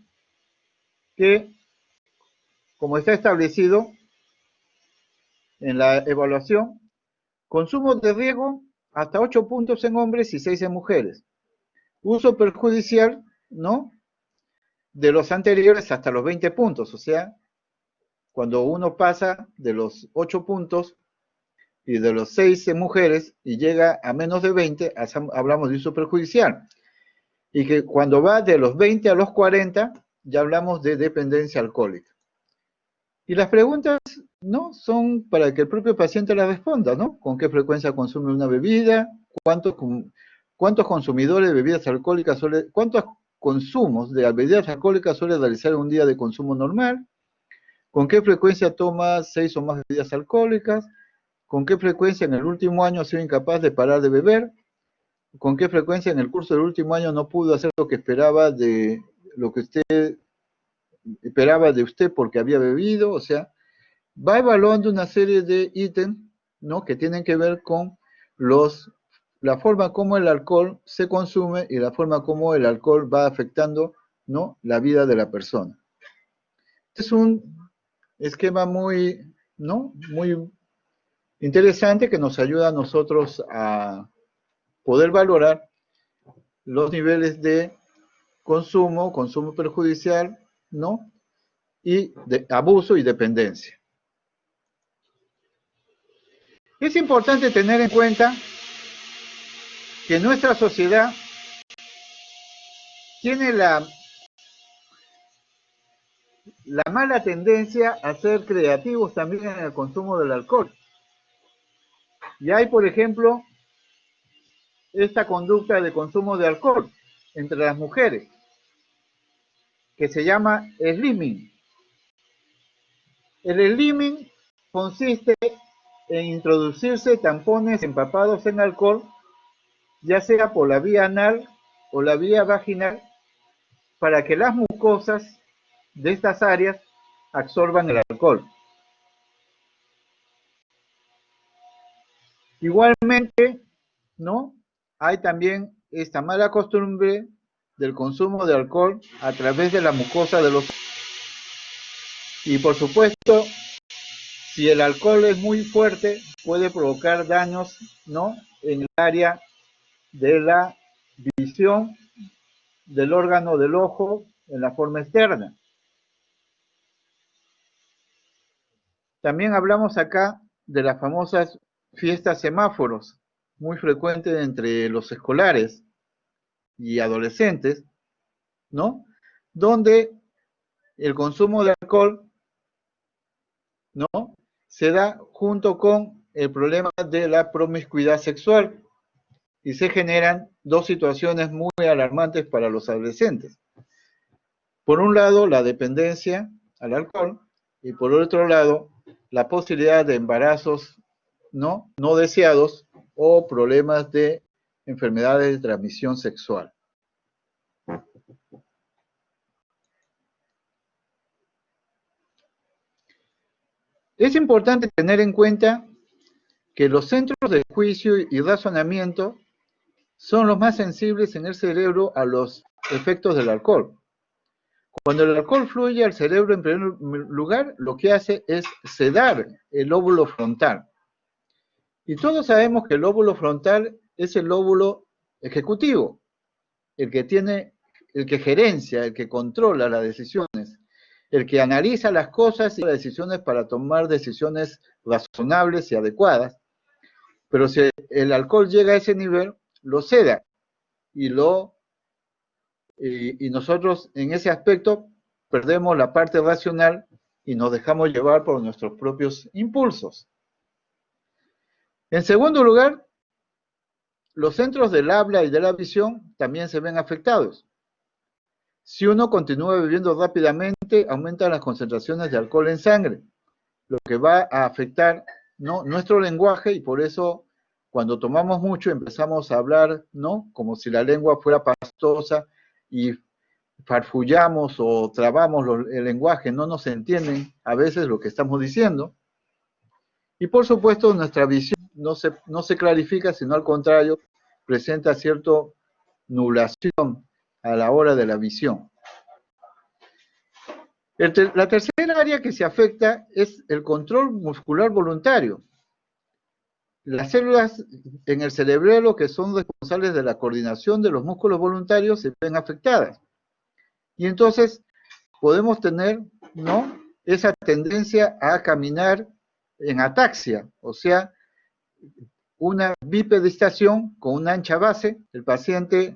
que, como está establecido en la evaluación, consumo de riesgo hasta 8 puntos en hombres y 6 en mujeres. Uso perjudicial, ¿no?, de los anteriores hasta los 20 puntos, o sea, cuando uno pasa de los 8 puntos y de los 6 en mujeres y llega a menos de 20, hablamos de uso perjudicial. Y que cuando va de los 20 a los 40, ya hablamos de dependencia alcohólica. Y las preguntas, ¿no?, son para que el propio paciente las responda, ¿no? ¿Con qué frecuencia consume una bebida? ¿Cuántos consumidores de bebidas alcohólicas cuántos consumos de bebidas alcohólicas suele realizar en un día de consumo normal? ¿Con qué frecuencia toma 6 o más bebidas alcohólicas? ¿Con qué frecuencia en el último año ha sido incapaz de parar de beber? ¿Con qué frecuencia en el curso del último año no pudo hacer lo que esperaba de usted porque había bebido? O sea, va evaluando una serie de ítems, ¿no?, que tienen que ver con la forma como el alcohol se consume y la forma como el alcohol va afectando, ¿no?, la vida de la persona. Es un esquema muy, ¿no?, muy interesante que nos ayuda a nosotros a poder valorar los niveles de consumo perjudicial, ¿no?, y de abuso y dependencia. Es importante tener en cuenta que nuestra sociedad tiene la mala tendencia a ser creativos también en el consumo del alcohol. Y hay, por ejemplo, esta conducta de consumo de alcohol entre las mujeres, que se llama slimming. El slimming consiste en introducirse tampones empapados en alcohol, ya sea por la vía anal o la vía vaginal, para que las mucosas de estas áreas absorban el alcohol. Igualmente, ¿no?, hay también esta mala costumbre del consumo de alcohol a través de la mucosa de los ojos. Y por supuesto, si el alcohol es muy fuerte, puede provocar daños, ¿no?, en el área de la visión del órgano del ojo en la forma externa. También hablamos acá de las famosas fiestas semáforos, muy frecuentes entre los escolares y adolescentes, ¿no?, donde el consumo de alcohol, ¿no?, se da junto con el problema de la promiscuidad sexual y se generan dos situaciones muy alarmantes para los adolescentes. Por un lado, la dependencia al alcohol y por otro lado, la posibilidad de embarazos no deseados o problemas de enfermedades de transmisión sexual. Es importante tener en cuenta que los centros de juicio y razonamiento son los más sensibles en el cerebro a los efectos del alcohol. Cuando el alcohol fluye al cerebro, en primer lugar, lo que hace es sedar el lóbulo frontal. Y todos sabemos que el lóbulo frontal es el lóbulo ejecutivo, el que gerencia, el que controla las decisiones, el que analiza las cosas y las decisiones para tomar decisiones razonables y adecuadas. Pero si el alcohol llega a ese nivel, lo seda y nosotros en ese aspecto perdemos la parte racional y nos dejamos llevar por nuestros propios impulsos. En segundo lugar, los centros del habla y de la visión también se ven afectados. Si uno continúa bebiendo rápidamente, aumentan las concentraciones de alcohol en sangre, lo que va a afectar, ¿no?, nuestro lenguaje, y por eso cuando tomamos mucho empezamos a hablar, ¿no?, como si la lengua fuera pastosa y farfullamos o trabamos el lenguaje, no nos entienden a veces lo que estamos diciendo. Y por supuesto nuestra visión no se clarifica, sino al contrario, presenta cierta nublación a la hora de la visión. La tercera área que se afecta es el control muscular voluntario. Las células en el cerebelo que son responsables de la coordinación de los músculos voluntarios se ven afectadas. Y entonces podemos tener, ¿no?, esa tendencia a caminar en ataxia, o sea, una bipedestación con una ancha base. El paciente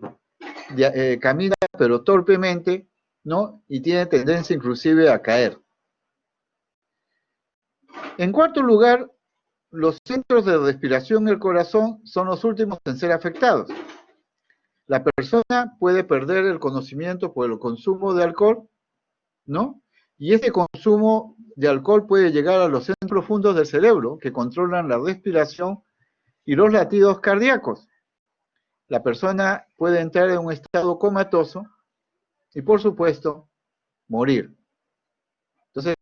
camina pero torpemente, ¿no?, y tiene tendencia inclusive a caer. En cuarto lugar, los centros de respiración y el corazón son los últimos en ser afectados. La persona puede perder el conocimiento por el consumo de alcohol, ¿no? Y este consumo de alcohol puede llegar a los centros profundos del cerebro que controlan la respiración y los latidos cardíacos. La persona puede entrar en un estado comatoso y, por supuesto, morir. Entonces,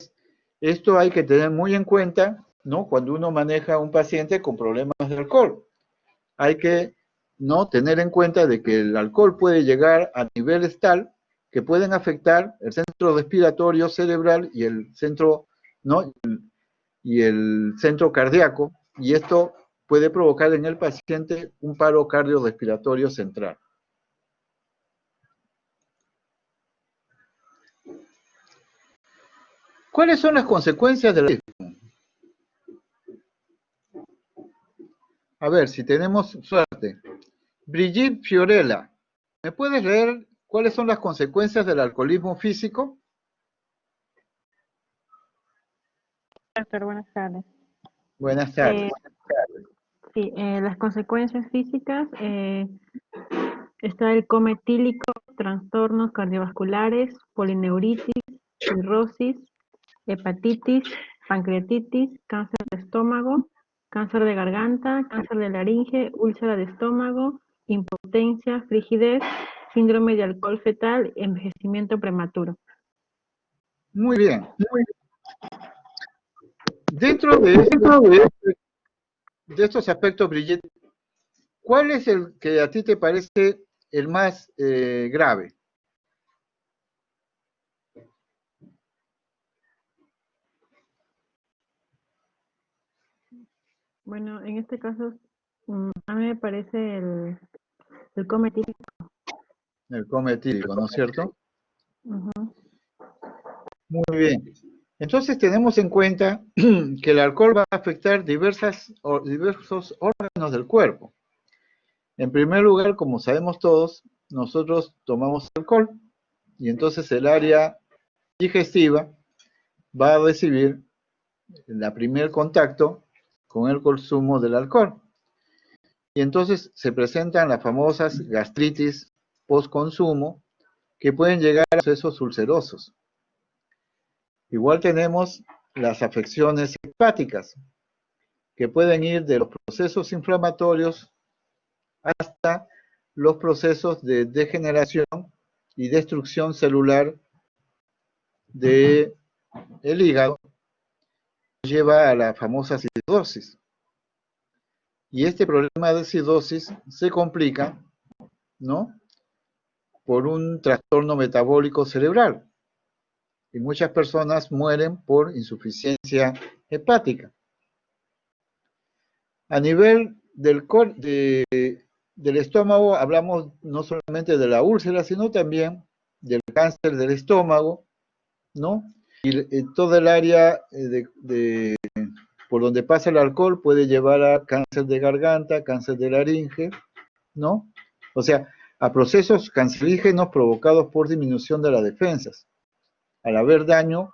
esto hay que tener muy en cuenta, ¿no?, cuando uno maneja a un paciente con problemas de alcohol. Hay que, ¿no?, tener en cuenta de que el alcohol puede llegar a niveles tal que pueden afectar el centro respiratorio cerebral y el centro, ¿no?, y el centro cardíaco, y esto puede provocar en el paciente un paro cardiorrespiratorio central. ¿Cuáles son las consecuencias del alcoholismo? A ver, si tenemos suerte. Brigitte Fiorella, ¿me puedes leer cuáles son las consecuencias del alcoholismo físico? Doctor, buenas tardes. Buenas tardes. Sí, las consecuencias físicas, está el coma etílico, trastornos cardiovasculares, polineuritis, cirrosis, hepatitis, pancreatitis, cáncer de estómago, cáncer de garganta, cáncer de laringe, úlcera de estómago, impotencia, frigidez, síndrome de alcohol fetal, envejecimiento prematuro. Muy bien. Dentro de estos aspectos, Brigitte, ¿cuál es el que a ti te parece el más grave? Bueno, en este caso, a mí me parece el coma etílico. El coma etílico, ¿no es cierto? Ujú. Muy bien. Entonces tenemos en cuenta que el alcohol va a afectar diversos órganos del cuerpo. En primer lugar, como sabemos todos, nosotros tomamos alcohol y entonces el área digestiva va a recibir el primer contacto con el consumo del alcohol. Y entonces se presentan las famosas gastritis post-consumo que pueden llegar a procesos ulcerosos. Igual tenemos las afecciones hepáticas, que pueden ir de los procesos inflamatorios hasta los procesos de degeneración y destrucción celular del hígado, que lleva a la famosa cirrosis. Y este problema de cirrosis se complica, ¿no?, por un trastorno metabólico cerebral. Y muchas personas mueren por insuficiencia hepática. A nivel del estómago hablamos no solamente de la úlcera, sino también del cáncer del estómago, ¿no? Y todo el área de por donde pasa el alcohol puede llevar a cáncer de garganta, cáncer de laringe, ¿no? O sea, a procesos cancerígenos provocados por disminución de las defensas. Al haber daño,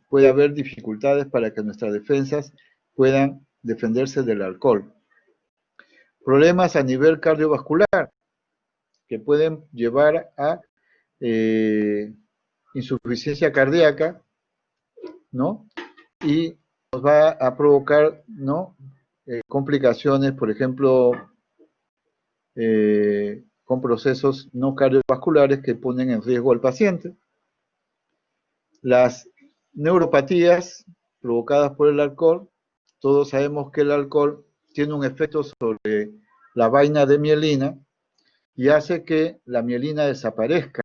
puede haber dificultades para que nuestras defensas puedan defenderse del alcohol. Problemas a nivel cardiovascular, que pueden llevar a insuficiencia cardíaca, ¿no? Y nos va a provocar, ¿no? Complicaciones, por ejemplo, con procesos no cardiovasculares que ponen en riesgo al paciente. Las neuropatías provocadas por el alcohol, todos sabemos que el alcohol tiene un efecto sobre la vaina de mielina y hace que la mielina desaparezca.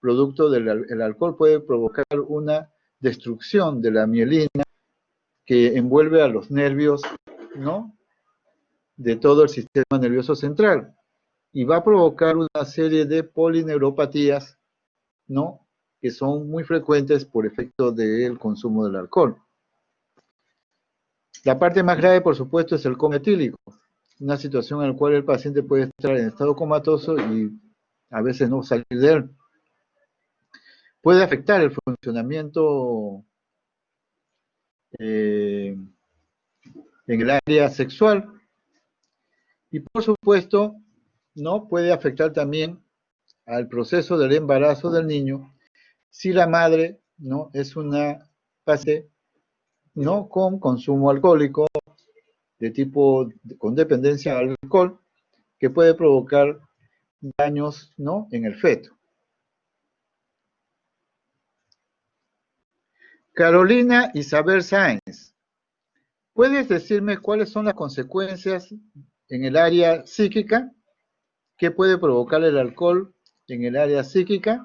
Producto del alcohol puede provocar una destrucción de la mielina que envuelve a los nervios, ¿no? De todo el sistema nervioso central y va a provocar una serie de polineuropatías, ¿no? Que son muy frecuentes por efecto del consumo del alcohol. La parte más grave, por supuesto, es el coma etílico, una situación en la cual el paciente puede estar en estado comatoso y a veces no salir de él. Puede afectar el funcionamiento en el área sexual y, por supuesto, ¿no? Puede afectar también al proceso del embarazo del niño si la madre, ¿no? Es una paciente, ¿no? Con consumo alcohólico de tipo con dependencia al alcohol que puede provocar daños, ¿no? En el feto. Carolina Isabel Sáenz, ¿puedes decirme cuáles son las consecuencias en el área psíquica? ¿Qué puede provocar el alcohol en el área psíquica?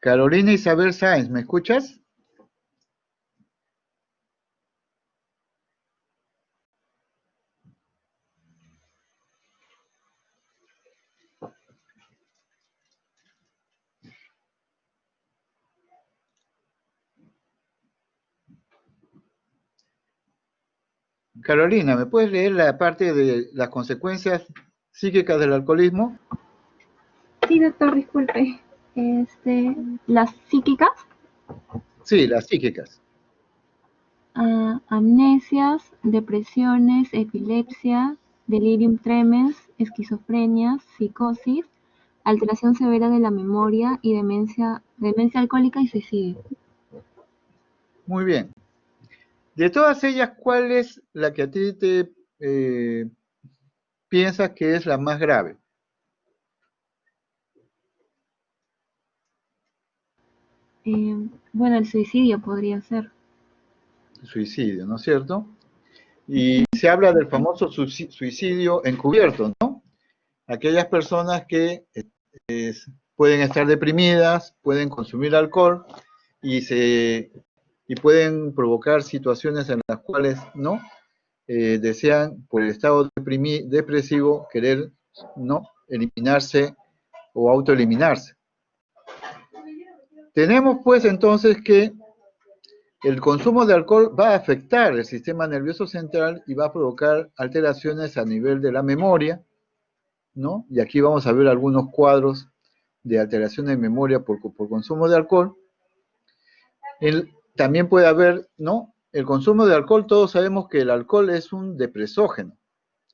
Carolina Isabel Sáenz, ¿me escuchas? Carolina, ¿me puedes leer la parte de las consecuencias psíquicas del alcoholismo? Sí, doctor, disculpe. Las psíquicas, Sí, las psíquicas. amnesias, depresiones, epilepsia, delirium tremens, esquizofrenia, psicosis, alteración severa de la memoria y demencia alcohólica y suicidio. Muy bien. De todas ellas, ¿cuál es la que a ti te piensas que es la más grave? Bueno, el suicidio podría ser. El suicidio, ¿no es cierto? Y se habla del famoso suicidio encubierto, ¿no? Aquellas personas que pueden estar deprimidas, pueden consumir alcohol y pueden provocar situaciones en las cuales, ¿no? Desean, por el estado depresivo, querer, ¿no? Eliminarse o autoeliminarse. Tenemos pues entonces que el consumo de alcohol va a afectar el sistema nervioso central y va a provocar alteraciones a nivel de la memoria, ¿no? Y aquí vamos a ver algunos cuadros de alteración de memoria por consumo de alcohol. También puede haber, ¿no? El consumo de alcohol, todos sabemos que el alcohol es un depresógeno,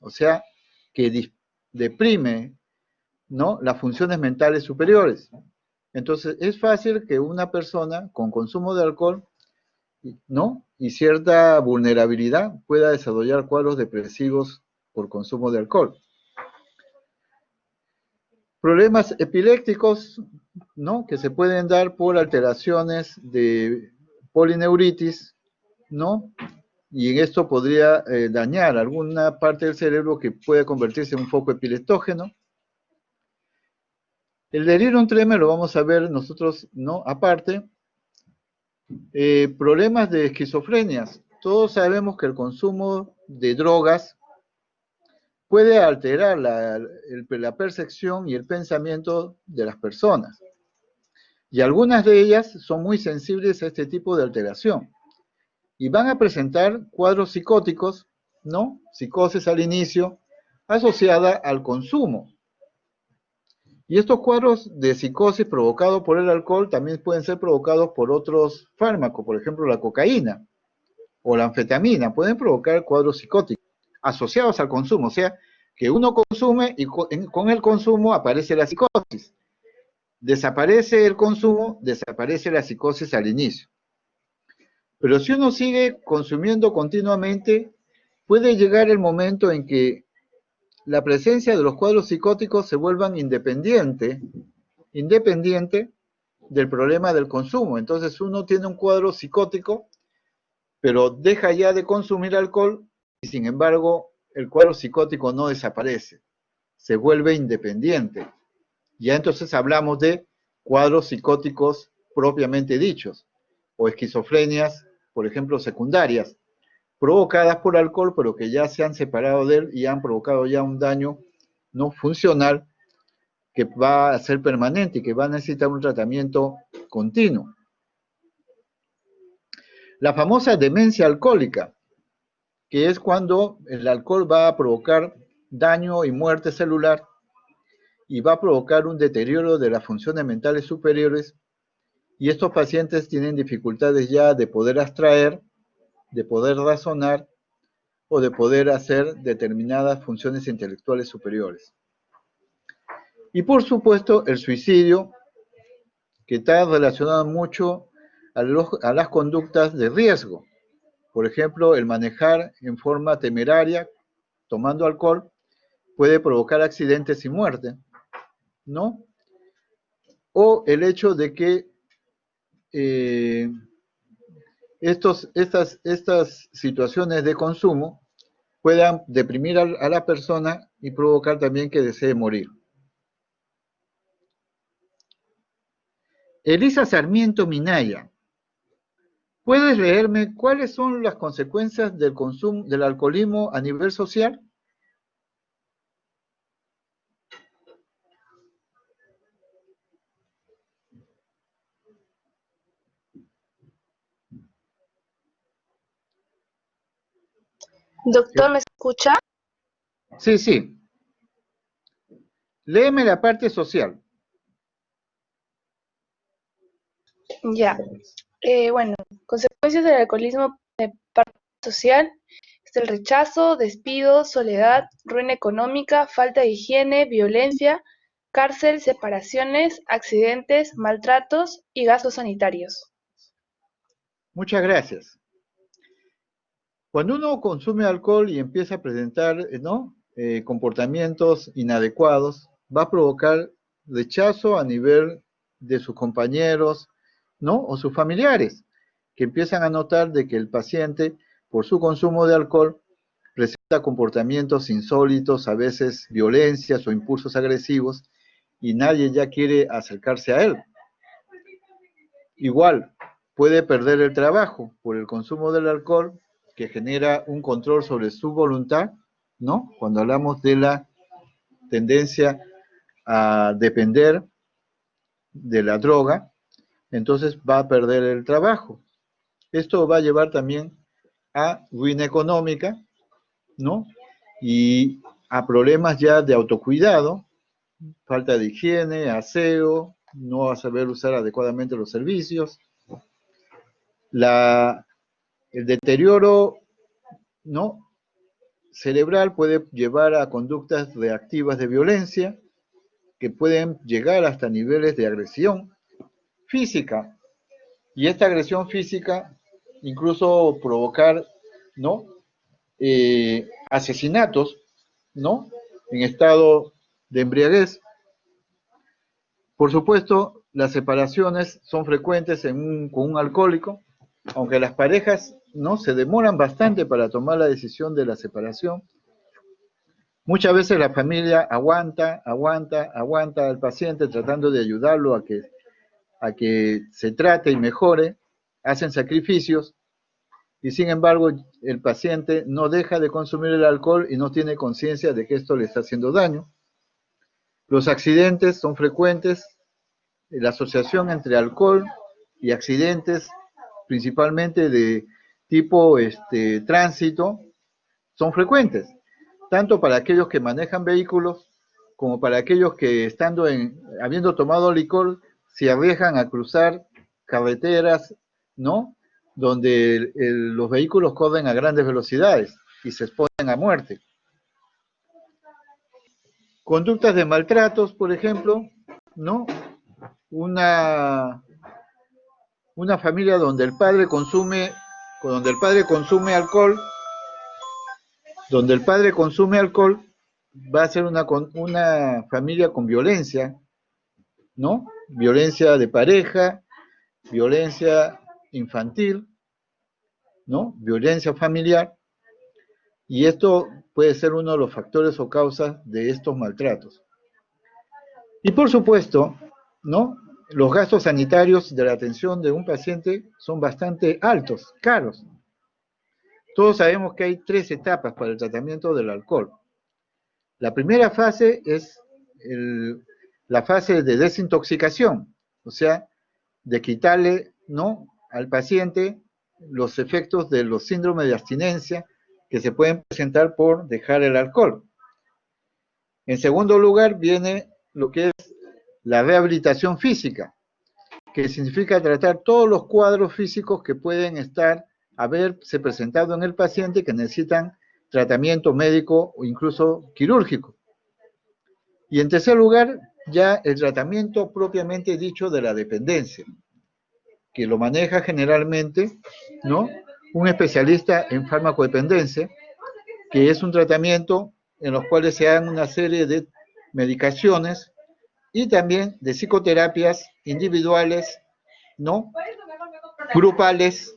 o sea, que deprime, ¿no? Las funciones mentales superiores. Entonces, es fácil que una persona con consumo de alcohol, ¿no? Y cierta vulnerabilidad pueda desarrollar cuadros depresivos por consumo de alcohol. Problemas epilépticos, ¿no? Que se pueden dar por alteraciones de polineuritis, ¿no? Y en esto podría dañar alguna parte del cerebro que puede convertirse en un foco epileptógeno. El delirium tremens lo vamos a ver nosotros, ¿no? Aparte. Problemas de esquizofrenias. Todos sabemos que el consumo de drogas, puede alterar la percepción y el pensamiento de las personas. Y algunas de ellas son muy sensibles a este tipo de alteración. Y van a presentar cuadros psicóticos, ¿no? Psicosis al inicio, asociada al consumo. Y estos cuadros de psicosis provocados por el alcohol también pueden ser provocados por otros fármacos, por ejemplo la cocaína o la anfetamina, pueden provocar cuadros psicóticos asociados al consumo, o sea, que uno consume y con el consumo aparece la psicosis. Desaparece el consumo, desaparece la psicosis al inicio. Pero si uno sigue consumiendo continuamente, puede llegar el momento en que la presencia de los cuadros psicóticos se vuelvan independiente del problema del consumo. Entonces uno tiene un cuadro psicótico, pero deja ya de consumir alcohol y sin embargo el cuadro psicótico no desaparece, se vuelve independiente. Ya entonces hablamos de cuadros psicóticos propiamente dichos, o esquizofrenias, por ejemplo, secundarias, provocadas por alcohol, pero que ya se han separado de él y han provocado ya un daño no funcional que va a ser permanente y que va a necesitar un tratamiento continuo. La famosa demencia alcohólica, que es cuando el alcohol va a provocar daño y muerte celular y va a provocar un deterioro de las funciones mentales superiores, y estos pacientes tienen dificultades ya de poder abstraer, de poder razonar o de poder hacer determinadas funciones intelectuales superiores. Y por supuesto el suicidio, que está relacionado mucho a las conductas de riesgo. Por ejemplo, el manejar en forma temeraria, tomando alcohol, puede provocar accidentes y muerte, ¿no? O el hecho de que estas situaciones de consumo puedan deprimir a la persona y provocar también que desee morir. Elisa Sarmiento Minaya, ¿puedes leerme cuáles son las consecuencias del consumo del alcoholismo a nivel social? Doctor, ¿me escucha? Sí, sí. Léeme la parte social. Ya. Bueno, consecuencias del alcoholismo de parte social es el rechazo, despido, soledad, ruina económica, falta de higiene, violencia, cárcel, separaciones, accidentes, maltratos y gastos sanitarios. Muchas gracias. Cuando uno consume alcohol y empieza a presentar, ¿no? Comportamientos inadecuados, va a provocar rechazo a nivel de sus compañeros, ¿no? O sus familiares, que empiezan a notar de que el paciente, por su consumo de alcohol, presenta comportamientos insólitos, a veces violencias o impulsos agresivos, y nadie ya quiere acercarse a él. Igual, puede perder el trabajo por el consumo del alcohol, que genera un control sobre su voluntad, ¿no? Cuando hablamos de la tendencia a depender de la droga, entonces va a perder el trabajo. Esto va a llevar también a ruina económica, ¿no? Y a problemas ya de autocuidado, falta de higiene, aseo, no va a saber usar adecuadamente los servicios. El deterioro, ¿no? cerebral puede llevar a conductas reactivas de violencia que pueden llegar hasta niveles de agresión física. Y esta agresión física incluso provocar, ¿no? Asesinatos, ¿no? En estado de embriaguez. Por supuesto, las separaciones son frecuentes con un alcohólico, aunque las parejas no se demoran bastante para tomar la decisión de la separación. Muchas veces la familia aguanta al paciente tratando de ayudarlo a que se trate y mejore, hacen sacrificios, y sin embargo el paciente no deja de consumir el alcohol y no tiene conciencia de que esto le está haciendo daño. Los accidentes son frecuentes, la asociación entre alcohol y accidentes, principalmente de tipo tránsito, son frecuentes, tanto para aquellos que manejan vehículos como para aquellos que habiendo tomado licor, se arriesgan a cruzar carreteras, ¿no? Donde los vehículos corren a grandes velocidades y se exponen a muerte. Conductas de maltratos, por ejemplo, ¿no? Una familia donde el padre consume alcohol, va a ser una familia con violencia, ¿no? Violencia de pareja, violencia infantil, ¿no? Violencia familiar, y esto puede ser uno de los factores o causas de estos maltratos. Y por supuesto, ¿no? Los gastos sanitarios de la atención de un paciente son bastante altos, caros. Todos sabemos que hay 3 etapas para el tratamiento del alcohol. La primera fase es la fase de desintoxicación, o sea, de quitarle, ¿no?, al paciente los efectos de los síndromes de abstinencia que se pueden presentar por dejar el alcohol. En segundo lugar viene lo que es la rehabilitación física, que significa tratar todos los cuadros físicos que pueden haberse presentado en el paciente que necesitan tratamiento médico o incluso quirúrgico. Y en tercer lugar, ya el tratamiento propiamente dicho de la dependencia, que lo maneja generalmente, ¿no?, un especialista en farmacodependencia, que es un tratamiento en los cuales se dan una serie de medicaciones y también de psicoterapias individuales, ¿no?, grupales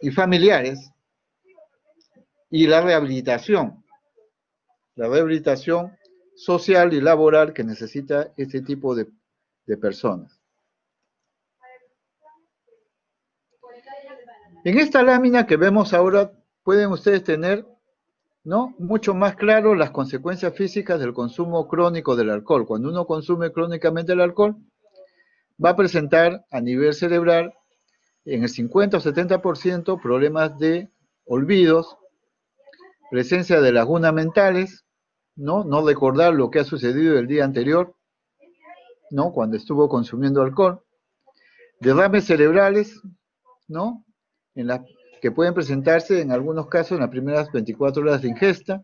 y familiares, y la rehabilitación social y laboral que necesita este tipo de personas. En esta lámina que vemos ahora pueden ustedes tener, ¿no?, mucho más claro las consecuencias físicas del consumo crónico del alcohol. Cuando uno consume crónicamente el alcohol, va a presentar a nivel cerebral en el 50 o 70% problemas de olvidos, presencia de lagunas mentales, ¿no?, no recordar lo que ha sucedido el día anterior, ¿no?, cuando estuvo consumiendo alcohol, derrames cerebrales, ¿no?, que pueden presentarse en algunos casos en las primeras 24 horas de ingesta.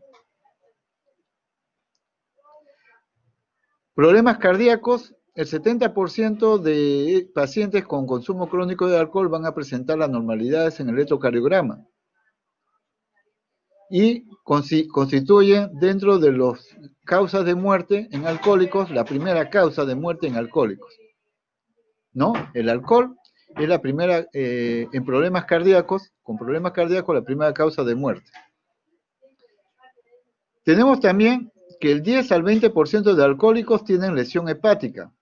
Problemas cardíacos, el 70% de pacientes con consumo crónico de alcohol van a presentar anormalidades en el electrocardiograma y constituyen dentro de las causas de muerte en alcohólicos la primera causa de muerte en alcohólicos, ¿no? El alcohol es la primera, con problemas cardíacos, la primera causa de muerte. Tenemos también que el 10 al 20% de alcohólicos tienen lesión hepática.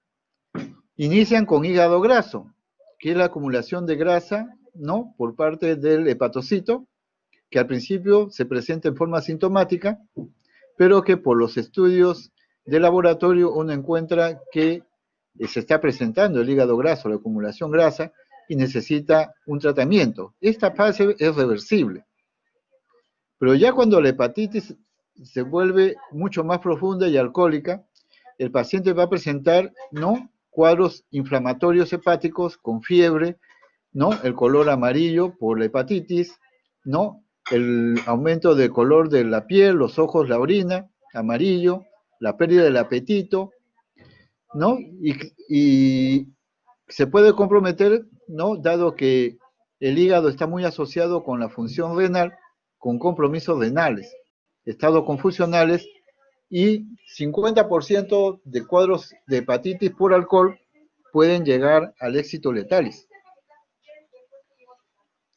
Inician con hígado graso, que es la acumulación de grasa, ¿no?, por parte del hepatocito, que al principio se presenta en forma sintomática, pero que por los estudios de laboratorio uno encuentra que se está presentando el hígado graso, la acumulación grasa, y necesita un tratamiento. Esta fase es reversible. Pero ya cuando la hepatitis se vuelve mucho más profunda y alcohólica, el paciente va a presentar, ¿no?, cuadros inflamatorios hepáticos con fiebre, ¿no?, el color amarillo por la hepatitis, ¿no?, el aumento del color de la piel, los ojos, la orina, amarillo, la pérdida del apetito, ¿no?, y se puede comprometer, ¿no?, dado que el hígado está muy asociado con la función renal, con compromisos renales, estados confusionales, y 50% de cuadros de hepatitis por alcohol pueden llegar al éxito letalis.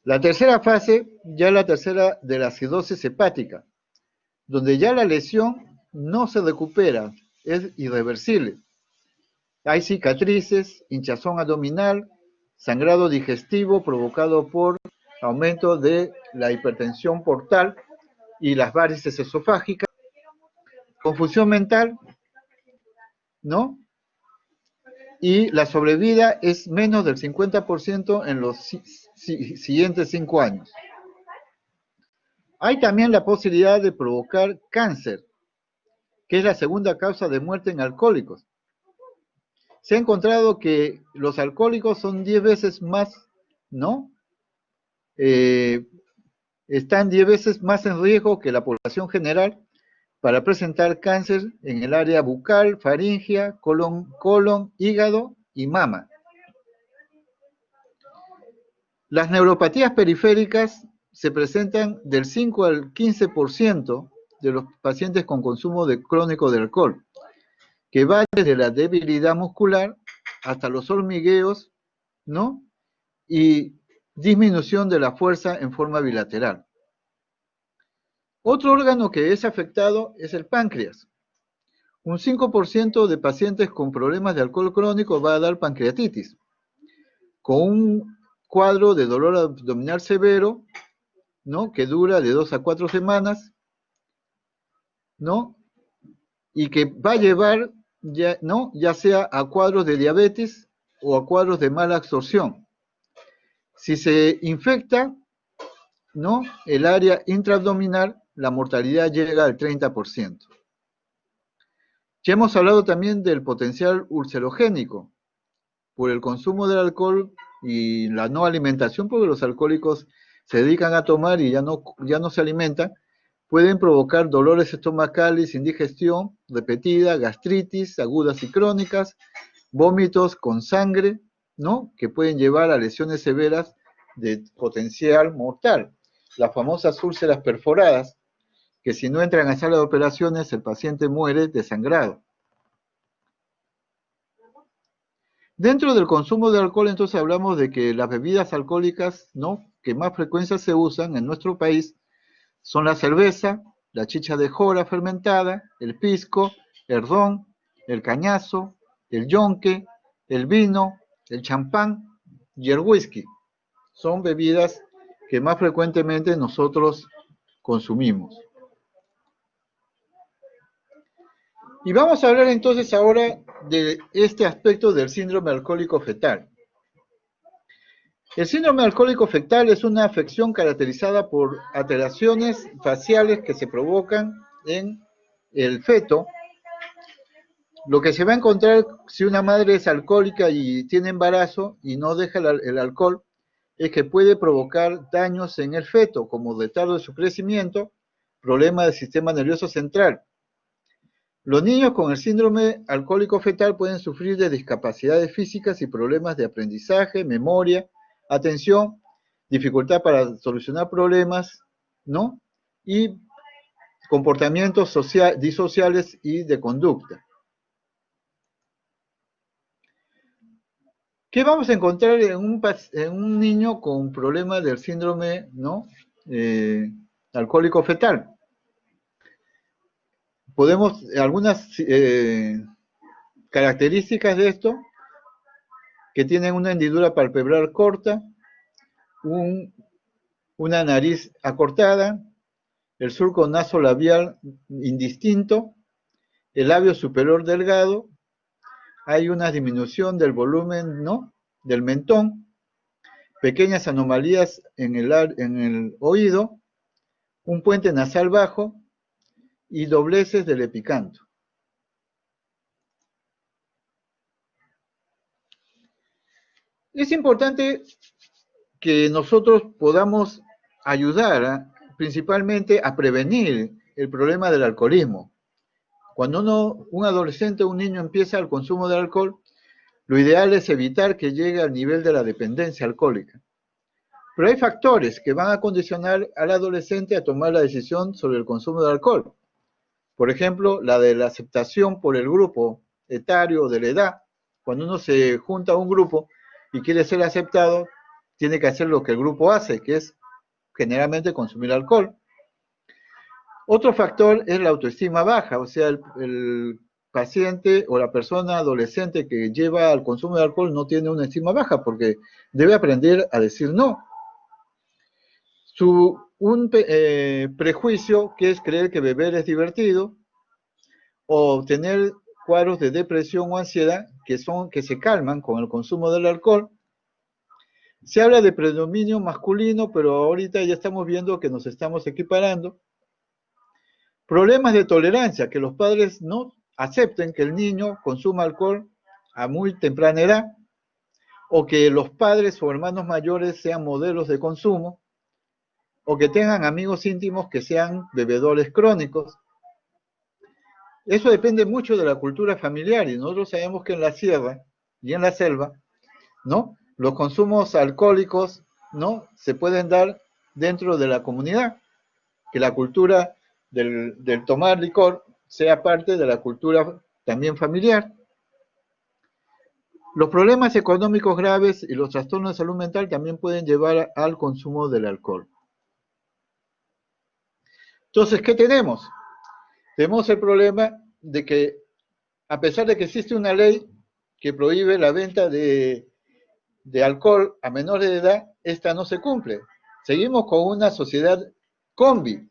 La tercera fase, ya la tercera de la acidosis hepática, donde ya la lesión no se recupera, es irreversible. Hay cicatrices, hinchazón abdominal, sangrado digestivo provocado por aumento de la hipertensión portal y las varices esofágicas, confusión mental, ¿no? Y la sobrevida es menos del 50% en los siguientes 5 años. Hay también la posibilidad de provocar cáncer, que es la segunda causa de muerte en alcohólicos. Se ha encontrado que los alcohólicos son 10 veces más, ¿no? Están 10 veces más en riesgo que la población general para presentar cáncer en el área bucal, faringea, colon, hígado y mama. Las neuropatías periféricas se presentan del 5 al 15% de los pacientes con consumo crónico de alcohol, que va desde la debilidad muscular hasta los hormigueos, ¿no? Y disminución de la fuerza en forma bilateral. Otro órgano que es afectado es el páncreas. Un 5% de pacientes con problemas de alcohol crónico va a dar pancreatitis, con un cuadro de dolor abdominal severo, ¿no? Que dura de 2 a 4 semanas, ¿no? Y que va a llevar, ya sea a cuadros de diabetes o a cuadros de mala absorción. Si se infecta, ¿no? El área intraabdominal, la mortalidad llega al 30%. Ya hemos hablado también del potencial ulcerogénico por el consumo del alcohol y la no alimentación, porque los alcohólicos se dedican a tomar y ya no se alimentan, pueden provocar dolores estomacales, indigestión repetida, gastritis agudas y crónicas, vómitos con sangre, ¿no? Que pueden llevar a lesiones severas de potencial mortal. Las famosas úlceras perforadas, que si no entran a sala de operaciones, el paciente muere desangrado. Dentro del consumo de alcohol, entonces hablamos de que las bebidas alcohólicas, ¿no?, que más frecuencia se usan en nuestro país son la cerveza, la chicha de jora fermentada, el pisco, el ron, el cañazo, el yonque, el vino, el champán y el whisky. Son bebidas que más frecuentemente nosotros consumimos. Y vamos a hablar entonces ahora de este aspecto del síndrome alcohólico fetal. El síndrome alcohólico fetal es una afección caracterizada por alteraciones faciales que se provocan en el feto. Lo que se va a encontrar si una madre es alcohólica y tiene embarazo y no deja el alcohol es que puede provocar daños en el feto, como retardo de su crecimiento, problema del sistema nervioso central. Los niños con el síndrome alcohólico fetal pueden sufrir de discapacidades físicas y problemas de aprendizaje, memoria, atención, dificultad para solucionar problemas, ¿no? Y comportamientos disociales y de conducta. ¿Qué vamos a encontrar en un niño con problemas del síndrome, ¿no?, alcohólico fetal? Podemos, algunas características de esto, que tienen una hendidura palpebral corta, una nariz acortada, el surco nasolabial indistinto, el labio superior delgado, hay una disminución del volumen, ¿no?, del mentón, pequeñas anomalías en el oído, un puente nasal bajo y dobleces del epicanto. Es importante que nosotros podamos ayudar principalmente a prevenir el problema del alcoholismo. Cuando un adolescente o un niño empieza el consumo de alcohol, lo ideal es evitar que llegue al nivel de la dependencia alcohólica. Pero hay factores que van a condicionar al adolescente a tomar la decisión sobre el consumo de alcohol. Por ejemplo, la de la aceptación por el grupo etario o de la edad. Cuando uno se junta a un grupo y quiere ser aceptado, tiene que hacer lo que el grupo hace, que es generalmente consumir alcohol. Otro factor es la autoestima baja, o sea, el paciente o la persona adolescente que lleva al consumo de alcohol no tiene una estima baja porque debe aprender a decir no. Su un prejuicio que es creer que beber es divertido o tener cuadros de depresión o ansiedad que se calman con el consumo del alcohol. Se habla de predominio masculino, pero ahorita ya estamos viendo que nos estamos equiparando. Problemas de tolerancia, que los padres no acepten que el niño consuma alcohol a muy temprana edad, o que los padres o hermanos mayores sean modelos de consumo, o que tengan amigos íntimos que sean bebedores crónicos. Eso depende mucho de la cultura familiar, y nosotros sabemos que en la sierra y en la selva, ¿no?, los consumos alcohólicos, ¿no?, se pueden dar dentro de la comunidad, que la cultura del tomar licor sea parte de la cultura también familiar. Los problemas económicos graves y los trastornos de salud mental también pueden llevar al consumo del alcohol. Entonces, ¿qué tenemos? Tenemos el problema de que, a pesar de que existe una ley que prohíbe la venta de alcohol a menores de edad, esta no se cumple. Seguimos con una sociedad combi.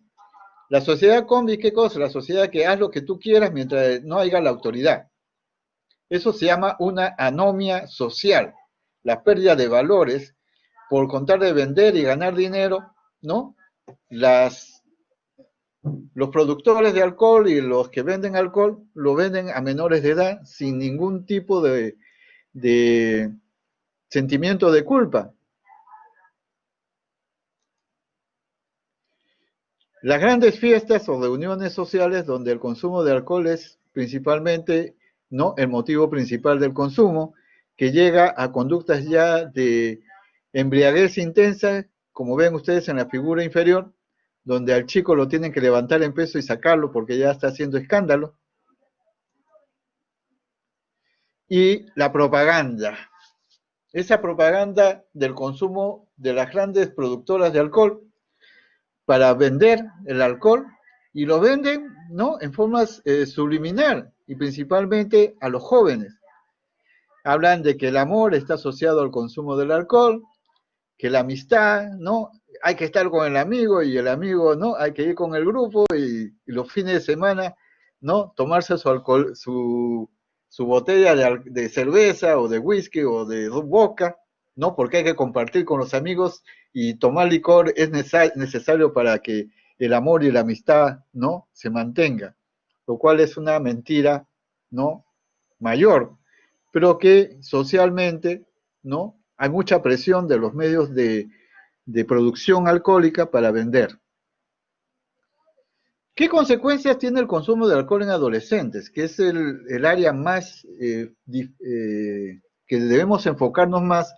La sociedad combi, ¿qué cosa? La sociedad que haz lo que tú quieras mientras no haya la autoridad. Eso se llama una anomia social, la pérdida de valores por contar de vender y ganar dinero, ¿no? Los productores de alcohol y los que venden alcohol lo venden a menores de edad sin ningún tipo de sentimiento de culpa. Las grandes fiestas o reuniones sociales donde el consumo de alcohol es principalmente, ¿no?, el motivo principal del consumo, que llega a conductas ya de embriaguez intensa, como ven ustedes en la figura inferior, donde al chico lo tienen que levantar en peso y sacarlo porque ya está haciendo escándalo. Y la propaganda. Esa propaganda del consumo de las grandes productoras de alcohol para vender el alcohol, y lo venden, ¿no?, en formas subliminal, y principalmente a los jóvenes. Hablan de que el amor está asociado al consumo del alcohol, que la amistad, ¿no?, hay que estar con el amigo, y el amigo, ¿no?, hay que ir con el grupo, y los fines de semana, ¿no?, tomarse su alcohol, su botella de cerveza, o de whisky, o de vodka, ¿no?, porque hay que compartir con los amigos, y tomar licor es necesario para que el amor y la amistad, ¿no?, se mantenga, lo cual es una mentira, ¿no?, mayor, pero que socialmente, ¿no?, hay mucha presión de los medios de producción alcohólica para vender. ¿Qué consecuencias tiene el consumo de alcohol en adolescentes? Que es el área más que debemos enfocarnos más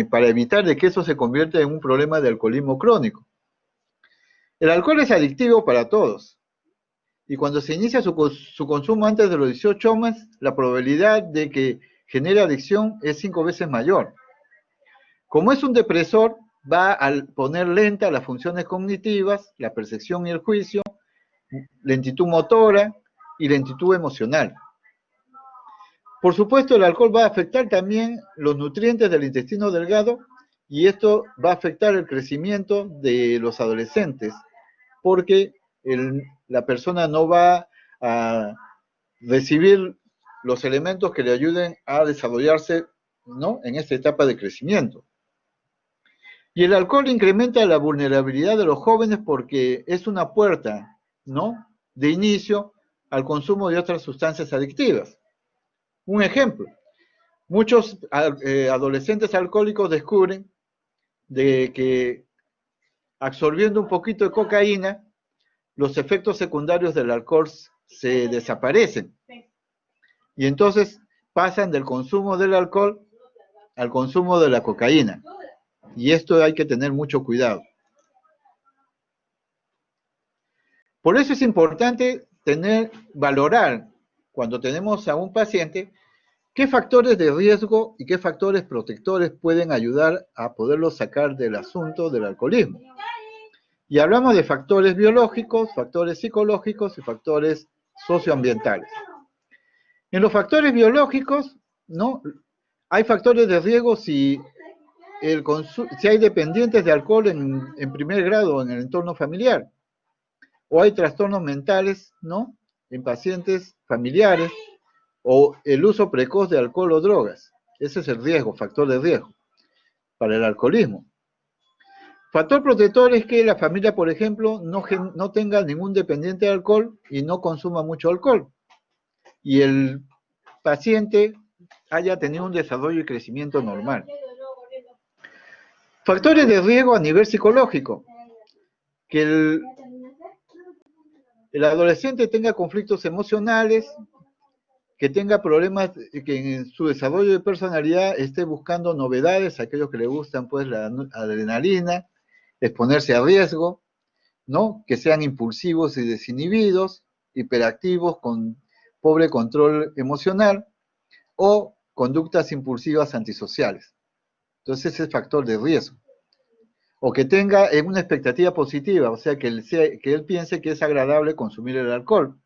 para evitar de que eso se convierta en un problema de alcoholismo crónico. El alcohol es adictivo para todos, y cuando se inicia su consumo antes de los 18 años, la probabilidad de que genere adicción es 5 veces mayor. Como es un depresor, va a poner lenta las funciones cognitivas, la percepción y el juicio, lentitud motora y lentitud emocional. Por supuesto, el alcohol va a afectar también los nutrientes del intestino delgado, y esto va a afectar el crecimiento de los adolescentes, porque la persona no va a recibir los elementos que le ayuden a desarrollarse, ¿no?, en esta etapa de crecimiento. Y el alcohol incrementa la vulnerabilidad de los jóvenes porque es una puerta, ¿no?, de inicio al consumo de otras sustancias adictivas. Un ejemplo, muchos adolescentes alcohólicos descubren de que absorbiendo un poquito de cocaína, los efectos secundarios del alcohol se desaparecen. Y entonces pasan del consumo del alcohol al consumo de la cocaína. Y esto hay que tener mucho cuidado. Por eso es importante valorar, cuando tenemos a un paciente, qué factores de riesgo y qué factores protectores pueden ayudar a poderlo sacar del asunto del alcoholismo. Y hablamos de factores biológicos, factores psicológicos y factores socioambientales. En los factores biológicos, ¿no?, hay factores de riesgo si si hay dependientes de alcohol en primer grado en el entorno familiar, o hay trastornos mentales, ¿no? En pacientes familiares, o el uso precoz de alcohol o drogas. Ese es el riesgo, factor de riesgo para el alcoholismo. Factor protector es que la familia, por ejemplo, no tenga ningún dependiente de alcohol y no consuma mucho alcohol. Y el paciente haya tenido un desarrollo y crecimiento normal. Factores de riesgo a nivel psicológico. Que el adolescente tenga conflictos emocionales, que tenga problemas, que en su desarrollo de personalidad esté buscando novedades, aquellos que le gustan pues la adrenalina, exponerse a riesgo, ¿no? Que sean impulsivos y desinhibidos, hiperactivos con pobre control emocional o conductas impulsivas antisociales. Entonces ese es factor de riesgo. O que tenga una expectativa positiva, o sea, que él piense que es agradable consumir el alcohol.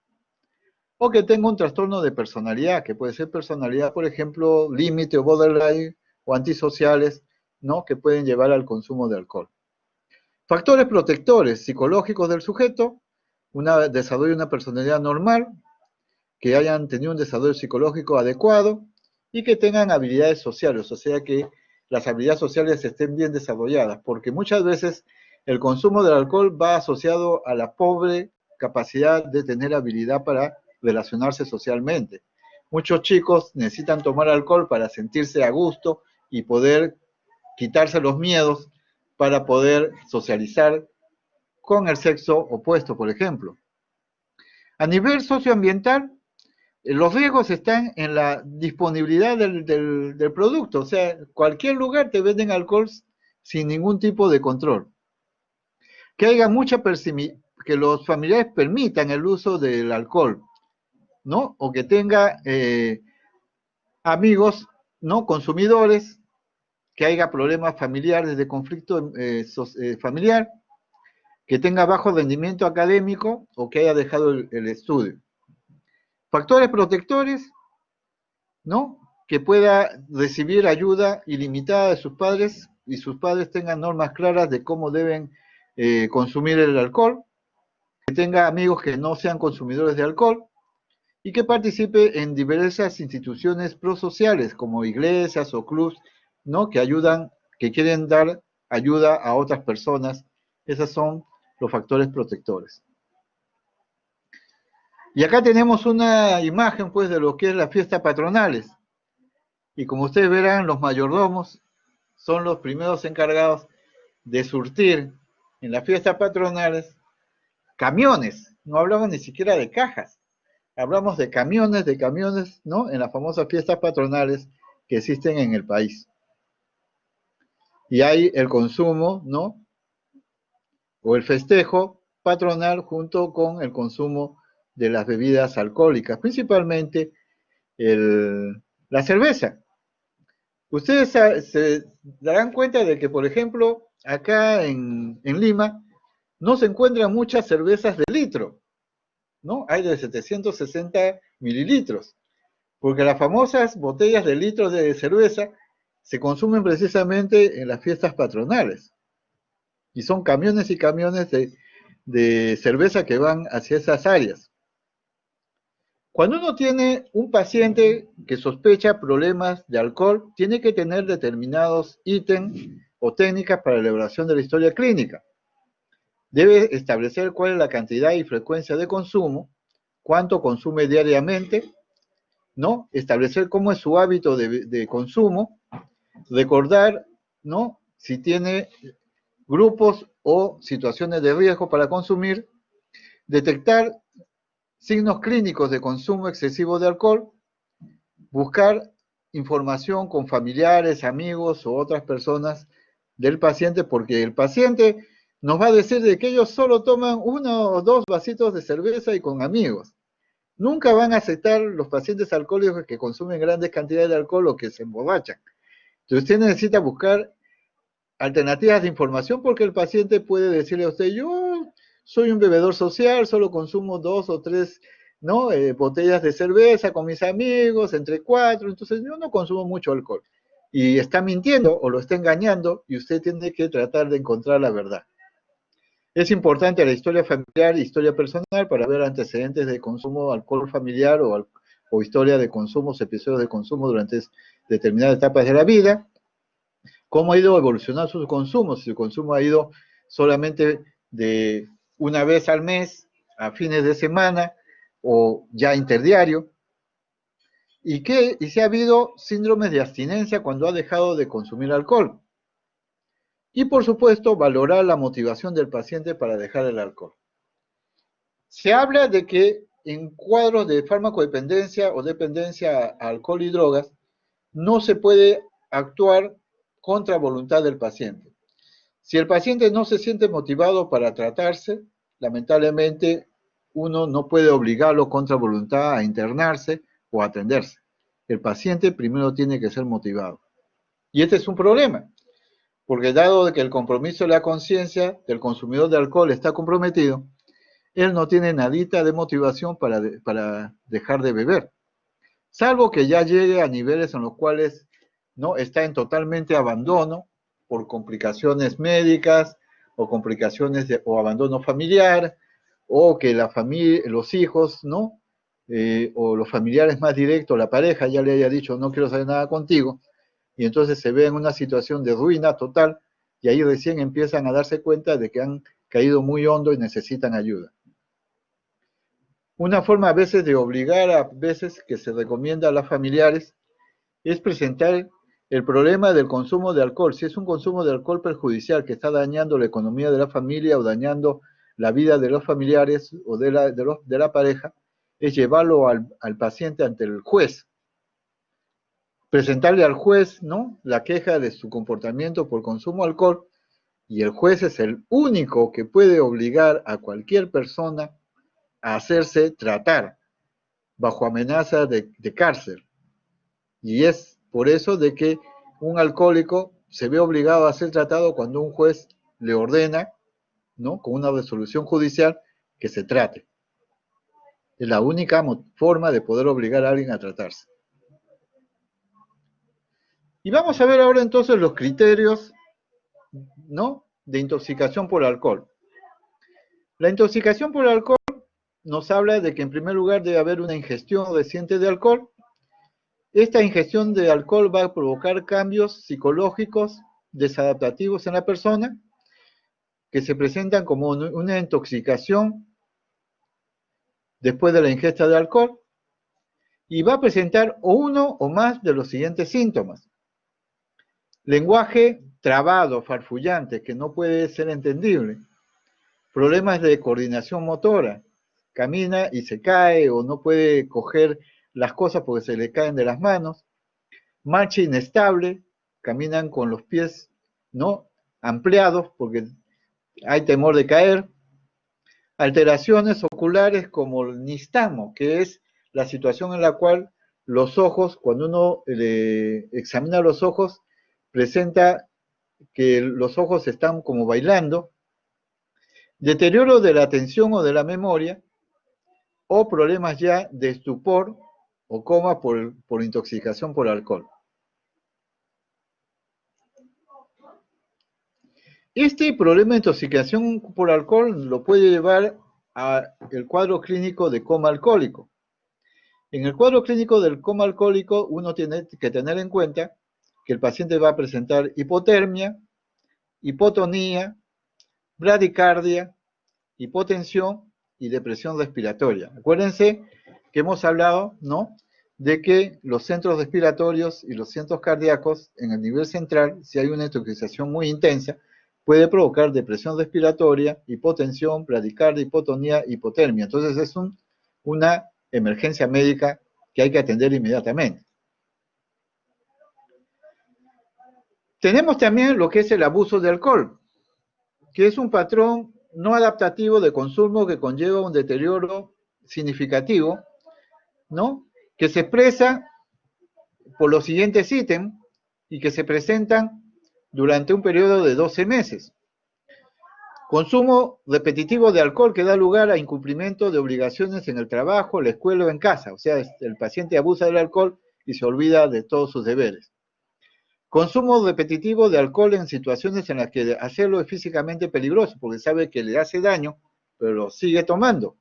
O que tenga un trastorno de personalidad, que puede ser personalidad, por ejemplo, límite o borderline o antisociales, ¿no? Que pueden llevar al consumo de alcohol. Factores protectores psicológicos del sujeto, desarrollo de una personalidad normal, que hayan tenido un desarrollo psicológico adecuado y que tengan habilidades sociales, o sea que las habilidades sociales estén bien desarrolladas, porque muchas veces el consumo del alcohol va asociado a la pobre capacidad de tener habilidad para relacionarse socialmente. Muchos chicos necesitan tomar alcohol para sentirse a gusto y poder quitarse los miedos para poder socializar con el sexo opuesto, por ejemplo. A nivel socioambiental, los riesgos están en la disponibilidad del producto, o sea, cualquier lugar te venden alcohol sin ningún tipo de control. Que haya que los familiares permitan el uso del alcohol, ¿no? O que tenga amigos, ¿no? Consumidores, que haya problemas familiares de conflicto familiar, que tenga bajo rendimiento académico o que haya dejado el estudio. Factores protectores, ¿no? Que pueda recibir ayuda ilimitada de sus padres y sus padres tengan normas claras de cómo deben consumir el alcohol, que tenga amigos que no sean consumidores de alcohol y que participe en diversas instituciones prosociales como iglesias o clubs, ¿no? Que quieren dar ayuda a otras personas. Esos son los factores protectores. Y acá tenemos una imagen pues de lo que es las fiestas patronales. Y como ustedes verán, los mayordomos son los primeros encargados de surtir en las fiestas patronales camiones. No hablamos ni siquiera de cajas. Hablamos de camiones, ¿no? En las famosas fiestas patronales que existen en el país. Y hay el consumo, ¿no? O el festejo patronal junto con el consumo de las bebidas alcohólicas, principalmente la cerveza. Ustedes se darán cuenta de que, por ejemplo, acá en Lima no se encuentran muchas cervezas de litro, ¿no? Hay de 760 mililitros, porque las famosas botellas de litro de cerveza se consumen precisamente en las fiestas patronales. Y son camiones y camiones de cerveza que van hacia esas áreas. Cuando uno tiene un paciente que sospecha problemas de alcohol, tiene que tener determinados ítems o técnicas para la elaboración de la historia clínica. Debe establecer cuál es la cantidad y frecuencia de consumo, cuánto consume diariamente, ¿no? Establecer cómo es su hábito de consumo, recordar, ¿no? Si tiene grupos o situaciones de riesgo para consumir, detectar signos clínicos de consumo excesivo de alcohol, buscar información con familiares, amigos o otras personas del paciente, porque el paciente nos va a decir de que ellos solo toman 1 o 2 vasitos de cerveza y con amigos. Nunca van a aceptar los pacientes alcohólicos que consumen grandes cantidades de alcohol o que se emborrachan. Entonces usted necesita buscar alternativas de información porque el paciente puede decirle a usted, yo soy un bebedor social, solo consumo 2 o 3, ¿no? Botellas de cerveza con mis amigos, entre 4, entonces yo no consumo mucho alcohol. y está mintiendo o lo está engañando y usted tiene que tratar de encontrar la verdad. Es importante la historia familiar y historia personal para ver antecedentes de consumo de alcohol familiar o historia de consumos, episodios de consumo durante determinadas etapas de la vida, cómo ha ido evolucionando su consumo, si su consumo ha ido solamente de una vez al mes, a fines de semana, o ya interdiario, y si ha habido síndromes de abstinencia cuando ha dejado de consumir alcohol. Y por supuesto, valorar la motivación del paciente para dejar el alcohol. Se habla de que en cuadros de farmacodependencia o dependencia a alcohol y drogas, no se puede actuar contra voluntad del paciente. Si el paciente no se siente motivado para tratarse, lamentablemente uno no puede obligarlo contra voluntad a internarse o a atenderse. El paciente primero tiene que ser motivado. Y este es un problema, porque dado que el compromiso de la conciencia del consumidor de alcohol está comprometido, él no tiene nadita de motivación para dejar de beber, salvo que ya llegue a niveles en los cuales no está en totalmente abandono por complicaciones médicas o complicaciones o abandono familiar, o que la familia, los hijos, ¿no? O los familiares más directos, la pareja ya le haya dicho no quiero saber nada contigo, y entonces se ve en una situación de ruina total, y ahí recién empiezan a darse cuenta de que han caído muy hondo y necesitan ayuda. Una forma a veces de obligar a veces que se recomienda a los familiares es presentar el problema del consumo de alcohol. Si es un consumo de alcohol perjudicial que está dañando la economía de la familia o dañando la vida de los familiares o de la pareja, es llevarlo al paciente ante el juez. Presentarle al juez, ¿no?, la queja de su comportamiento por consumo de alcohol, y el juez es el único que puede obligar a cualquier persona a hacerse tratar bajo amenaza de cárcel. Y es por eso de que un alcohólico se ve obligado a ser tratado cuando un juez le ordena, ¿no?, con una resolución judicial, que se trate. Es la única forma de poder obligar a alguien a tratarse. Y vamos a ver ahora entonces los criterios, ¿no?, de intoxicación por alcohol. La intoxicación por alcohol nos habla de que en primer lugar debe haber una ingestión reciente de alcohol. Esta ingestión de alcohol va a provocar cambios psicológicos desadaptativos en la persona, que se presentan como una intoxicación después de la ingesta de alcohol, y va a presentar uno o más de los siguientes síntomas. Lenguaje trabado, farfullante, que no puede ser entendible. Problemas de coordinación motora. Camina y se cae o no puede coger las cosas porque se le caen de las manos. Marcha inestable, caminan con los pies, ¿no?, ampliados porque hay temor de caer. Alteraciones oculares como el nistagmo, que es la situación en la cual los ojos, cuando uno examina los ojos, presenta que los ojos están como bailando. Deterioro de la atención o de la memoria, o problemas ya de estupor o coma por intoxicación por alcohol. Este problema de intoxicación por alcohol lo puede llevar al cuadro clínico de coma alcohólico. En el cuadro clínico del coma alcohólico uno tiene que tener en cuenta que el paciente va a presentar hipotermia, hipotonía, bradicardia, hipotensión y depresión respiratoria. Acuérdense que hemos hablado, ¿no?, de que los centros respiratorios y los centros cardíacos en el nivel central, si hay una intoxicación muy intensa, puede provocar depresión respiratoria, hipotensión, bradicardia, hipotonía, hipotermia. Entonces es una emergencia médica que hay que atender inmediatamente. Tenemos también lo que es el abuso de alcohol, que es un patrón no adaptativo de consumo que conlleva un deterioro significativo, ¿no?, que se expresa por los siguientes ítems y que se presentan durante un periodo de 12 meses. Consumo repetitivo de alcohol que da lugar a incumplimiento de obligaciones en el trabajo, la escuela o en casa. O sea, el paciente abusa del alcohol y se olvida de todos sus deberes. Consumo repetitivo de alcohol en situaciones en las que hacerlo es físicamente peligroso, porque sabe que le hace daño, pero lo sigue tomando.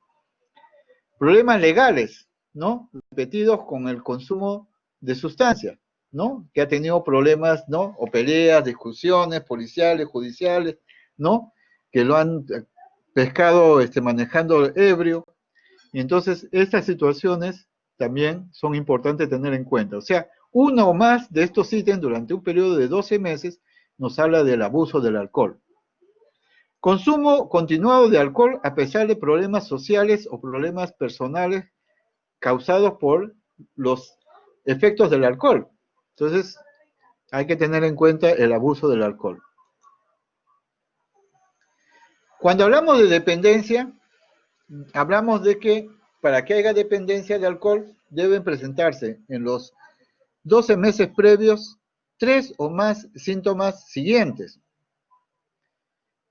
Problemas legales, ¿no? Repetidos con el consumo de sustancias, ¿no? Que ha tenido problemas, ¿no? O peleas, discusiones policiales, judiciales, ¿no? Que lo han pescado manejando ebrio. Y entonces, estas situaciones también son importantes tener en cuenta. O sea, uno o más de estos ítems durante un periodo de 12 meses nos habla del abuso del alcohol. Consumo continuado de alcohol a pesar de problemas sociales o problemas personales causados por los efectos del alcohol. Entonces, hay que tener en cuenta el abuso del alcohol. Cuando hablamos de dependencia, hablamos de que para que haya dependencia de alcohol deben presentarse en los 12 meses previos 3 o más síntomas siguientes.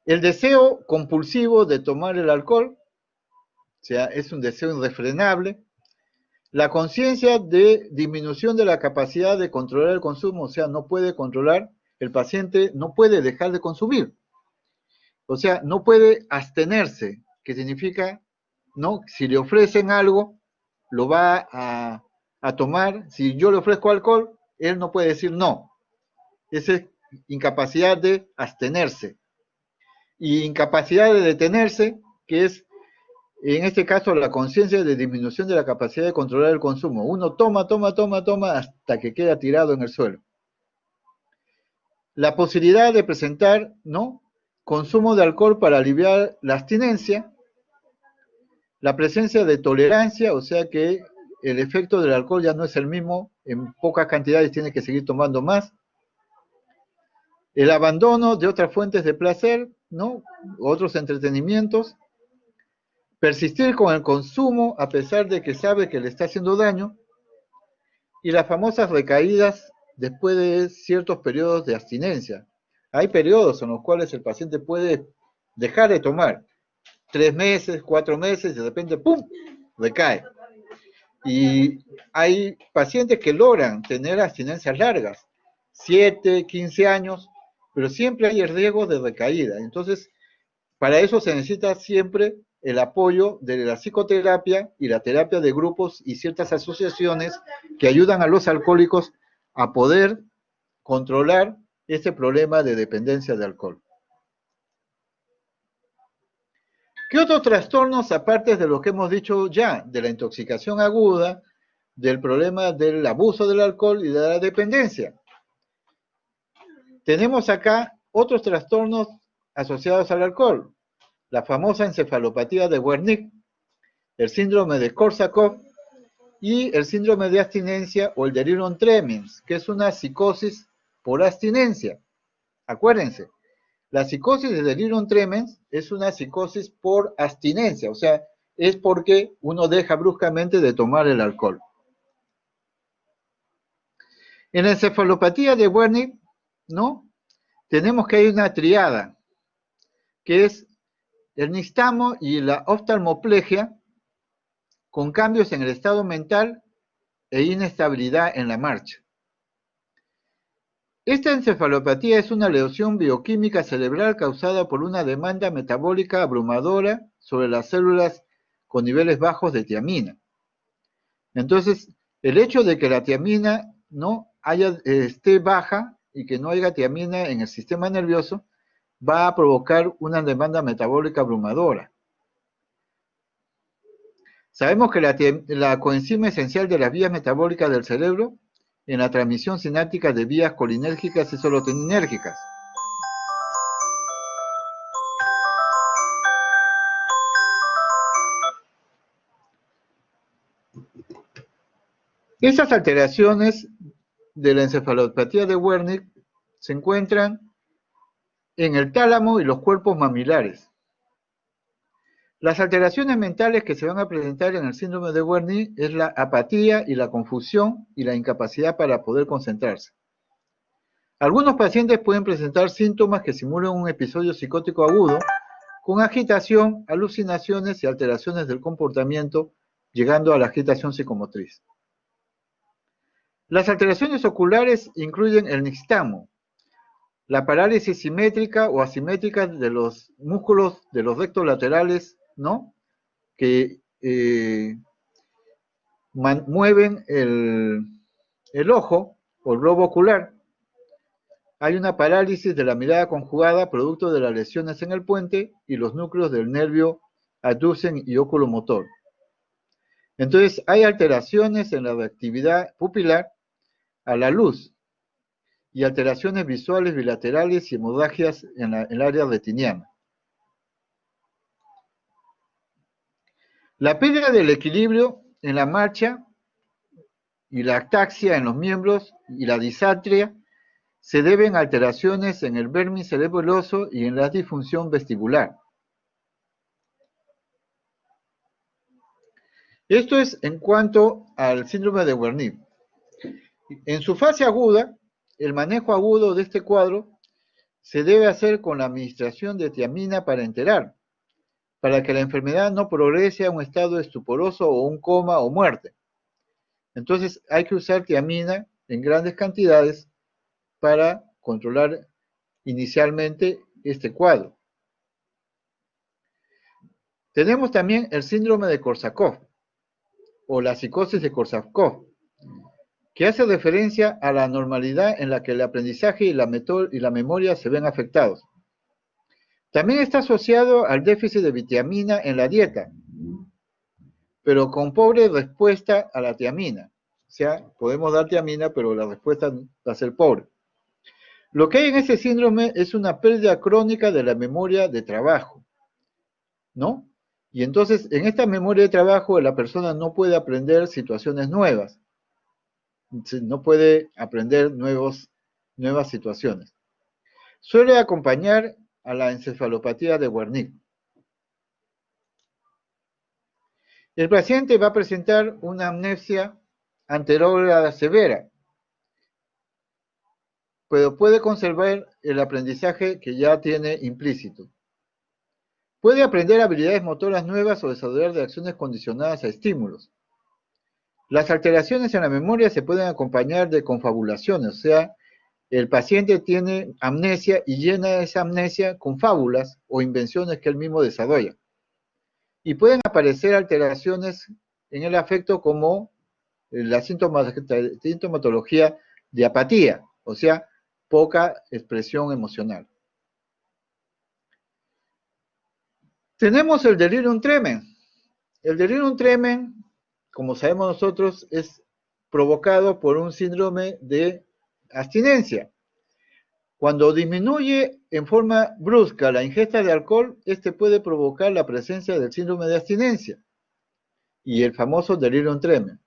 El deseo compulsivo de tomar el alcohol, o sea, es un deseo irrefrenable. La conciencia de disminución de la capacidad de controlar el consumo, o sea, no puede controlar, el paciente no puede dejar de consumir. O sea, no puede abstenerse, que significa, ¿no? Si le ofrecen algo, lo va a tomar. Si yo le ofrezco alcohol, él no puede decir no. Esa es incapacidad de abstenerse. Y incapacidad de detenerse, que es, en este caso, la conciencia de disminución de la capacidad de controlar el consumo. Uno toma hasta que queda tirado en el suelo. La posibilidad de presentar, ¿no? Consumo de alcohol para aliviar la abstinencia. La presencia de tolerancia, o sea que el efecto del alcohol ya no es el mismo, en pocas cantidades tiene que seguir tomando más. El abandono de otras fuentes de placer, ¿no? Otros entretenimientos. Persistir con el consumo a pesar de que sabe que le está haciendo daño. Y las famosas recaídas después de ciertos periodos de abstinencia. Hay periodos en los cuales el paciente puede dejar de tomar. 3 meses, 4 meses, y de repente, ¡pum!, recae. Y hay pacientes que logran tener abstinencias largas, 7, 15 años, pero siempre hay el riesgo de recaída. Entonces, para eso se necesita siempre el apoyo de la psicoterapia y la terapia de grupos y ciertas asociaciones que ayudan a los alcohólicos a poder controlar este problema de dependencia de alcohol. ¿Qué otros trastornos, aparte de lo que hemos dicho ya, de la intoxicación aguda, del problema del abuso del alcohol y de la dependencia? Tenemos acá otros trastornos asociados al alcohol. La famosa encefalopatía de Wernicke, el síndrome de Korsakoff y el síndrome de abstinencia o el delirium tremens, que es una psicosis por abstinencia. Acuérdense, la psicosis de delirium tremens es una psicosis por abstinencia, o sea, es porque uno deja bruscamente de tomar el alcohol. En la encefalopatía de Wernicke, ¿no? Tenemos que hay una triada, que es el nistamo y la oftalmoplegia, con cambios en el estado mental e inestabilidad en la marcha. Esta encefalopatía es una lesión bioquímica cerebral causada por una demanda metabólica abrumadora sobre las células con niveles bajos de tiamina. Entonces, el hecho de que la tiamina no esté baja y que no haya tiamina en el sistema nervioso va a provocar una demanda metabólica abrumadora. Sabemos que la coenzima esencial de las vías metabólicas del cerebro en la transmisión sináptica de vías colinérgicas y serotoninérgicas. Estas alteraciones de la encefalopatía de Wernicke se encuentran en el tálamo y los cuerpos mamilares. Las alteraciones mentales que se van a presentar en el síndrome de Wernicke es la apatía y la confusión y la incapacidad para poder concentrarse. Algunos pacientes pueden presentar síntomas que simulan un episodio psicótico agudo con agitación, alucinaciones y alteraciones del comportamiento, llegando a la agitación psicomotriz. Las alteraciones oculares incluyen el nixtamo, la parálisis simétrica o asimétrica de los músculos de los rectos laterales, ¿no? Que mueven el ojo o el globo ocular. Hay una parálisis de la mirada conjugada producto de las lesiones en el puente y los núcleos del nervio abducen y oculomotor. Entonces, hay alteraciones en la reactividad pupilar a la luz y alteraciones visuales bilaterales y hemorragias en el área retiniana. La pérdida del equilibrio en la marcha y la ataxia en los miembros y la disartria se deben a alteraciones en el vermis cerebeloso y en la disfunción vestibular. Esto es en cuanto al síndrome de Wernicke. En su fase aguda, el manejo agudo de este cuadro se debe hacer con la administración de tiamina para enterar, para que la enfermedad no progrese a un estado estuporoso o un coma o muerte. Entonces hay que usar tiamina en grandes cantidades para controlar inicialmente este cuadro. Tenemos también el síndrome de Korsakoff o la psicosis de Korsakoff, que hace referencia a la anormalidad en la que el aprendizaje y la memoria se ven afectados. También está asociado al déficit de vitamina en la dieta, pero con pobre respuesta a la tiamina. O sea, podemos dar tiamina, pero la respuesta va a ser pobre. Lo que hay en ese síndrome es una pérdida crónica de la memoria de trabajo, ¿no? Y entonces, en esta memoria de trabajo, la persona no puede aprender situaciones nuevas, no puede aprender nuevas situaciones. Suele acompañar a la encefalopatía de Wernicke. El paciente va a presentar una amnesia anterógrada severa, pero puede conservar el aprendizaje que ya tiene implícito. Puede aprender habilidades motoras nuevas o desarrollar reacciones condicionadas a estímulos. Las alteraciones en la memoria se pueden acompañar de confabulaciones, o sea, el paciente tiene amnesia y llena esa amnesia con fábulas o invenciones que él mismo desarrolla. Y pueden aparecer alteraciones en el afecto como la sintomatología de apatía, o sea, poca expresión emocional. Tenemos el delirium tremens. El delirium tremens, como sabemos nosotros, es provocado por un síndrome de abstinencia. Cuando disminuye en forma brusca la ingesta de alcohol, este puede provocar la presencia del síndrome de abstinencia y el famoso delirium tremens.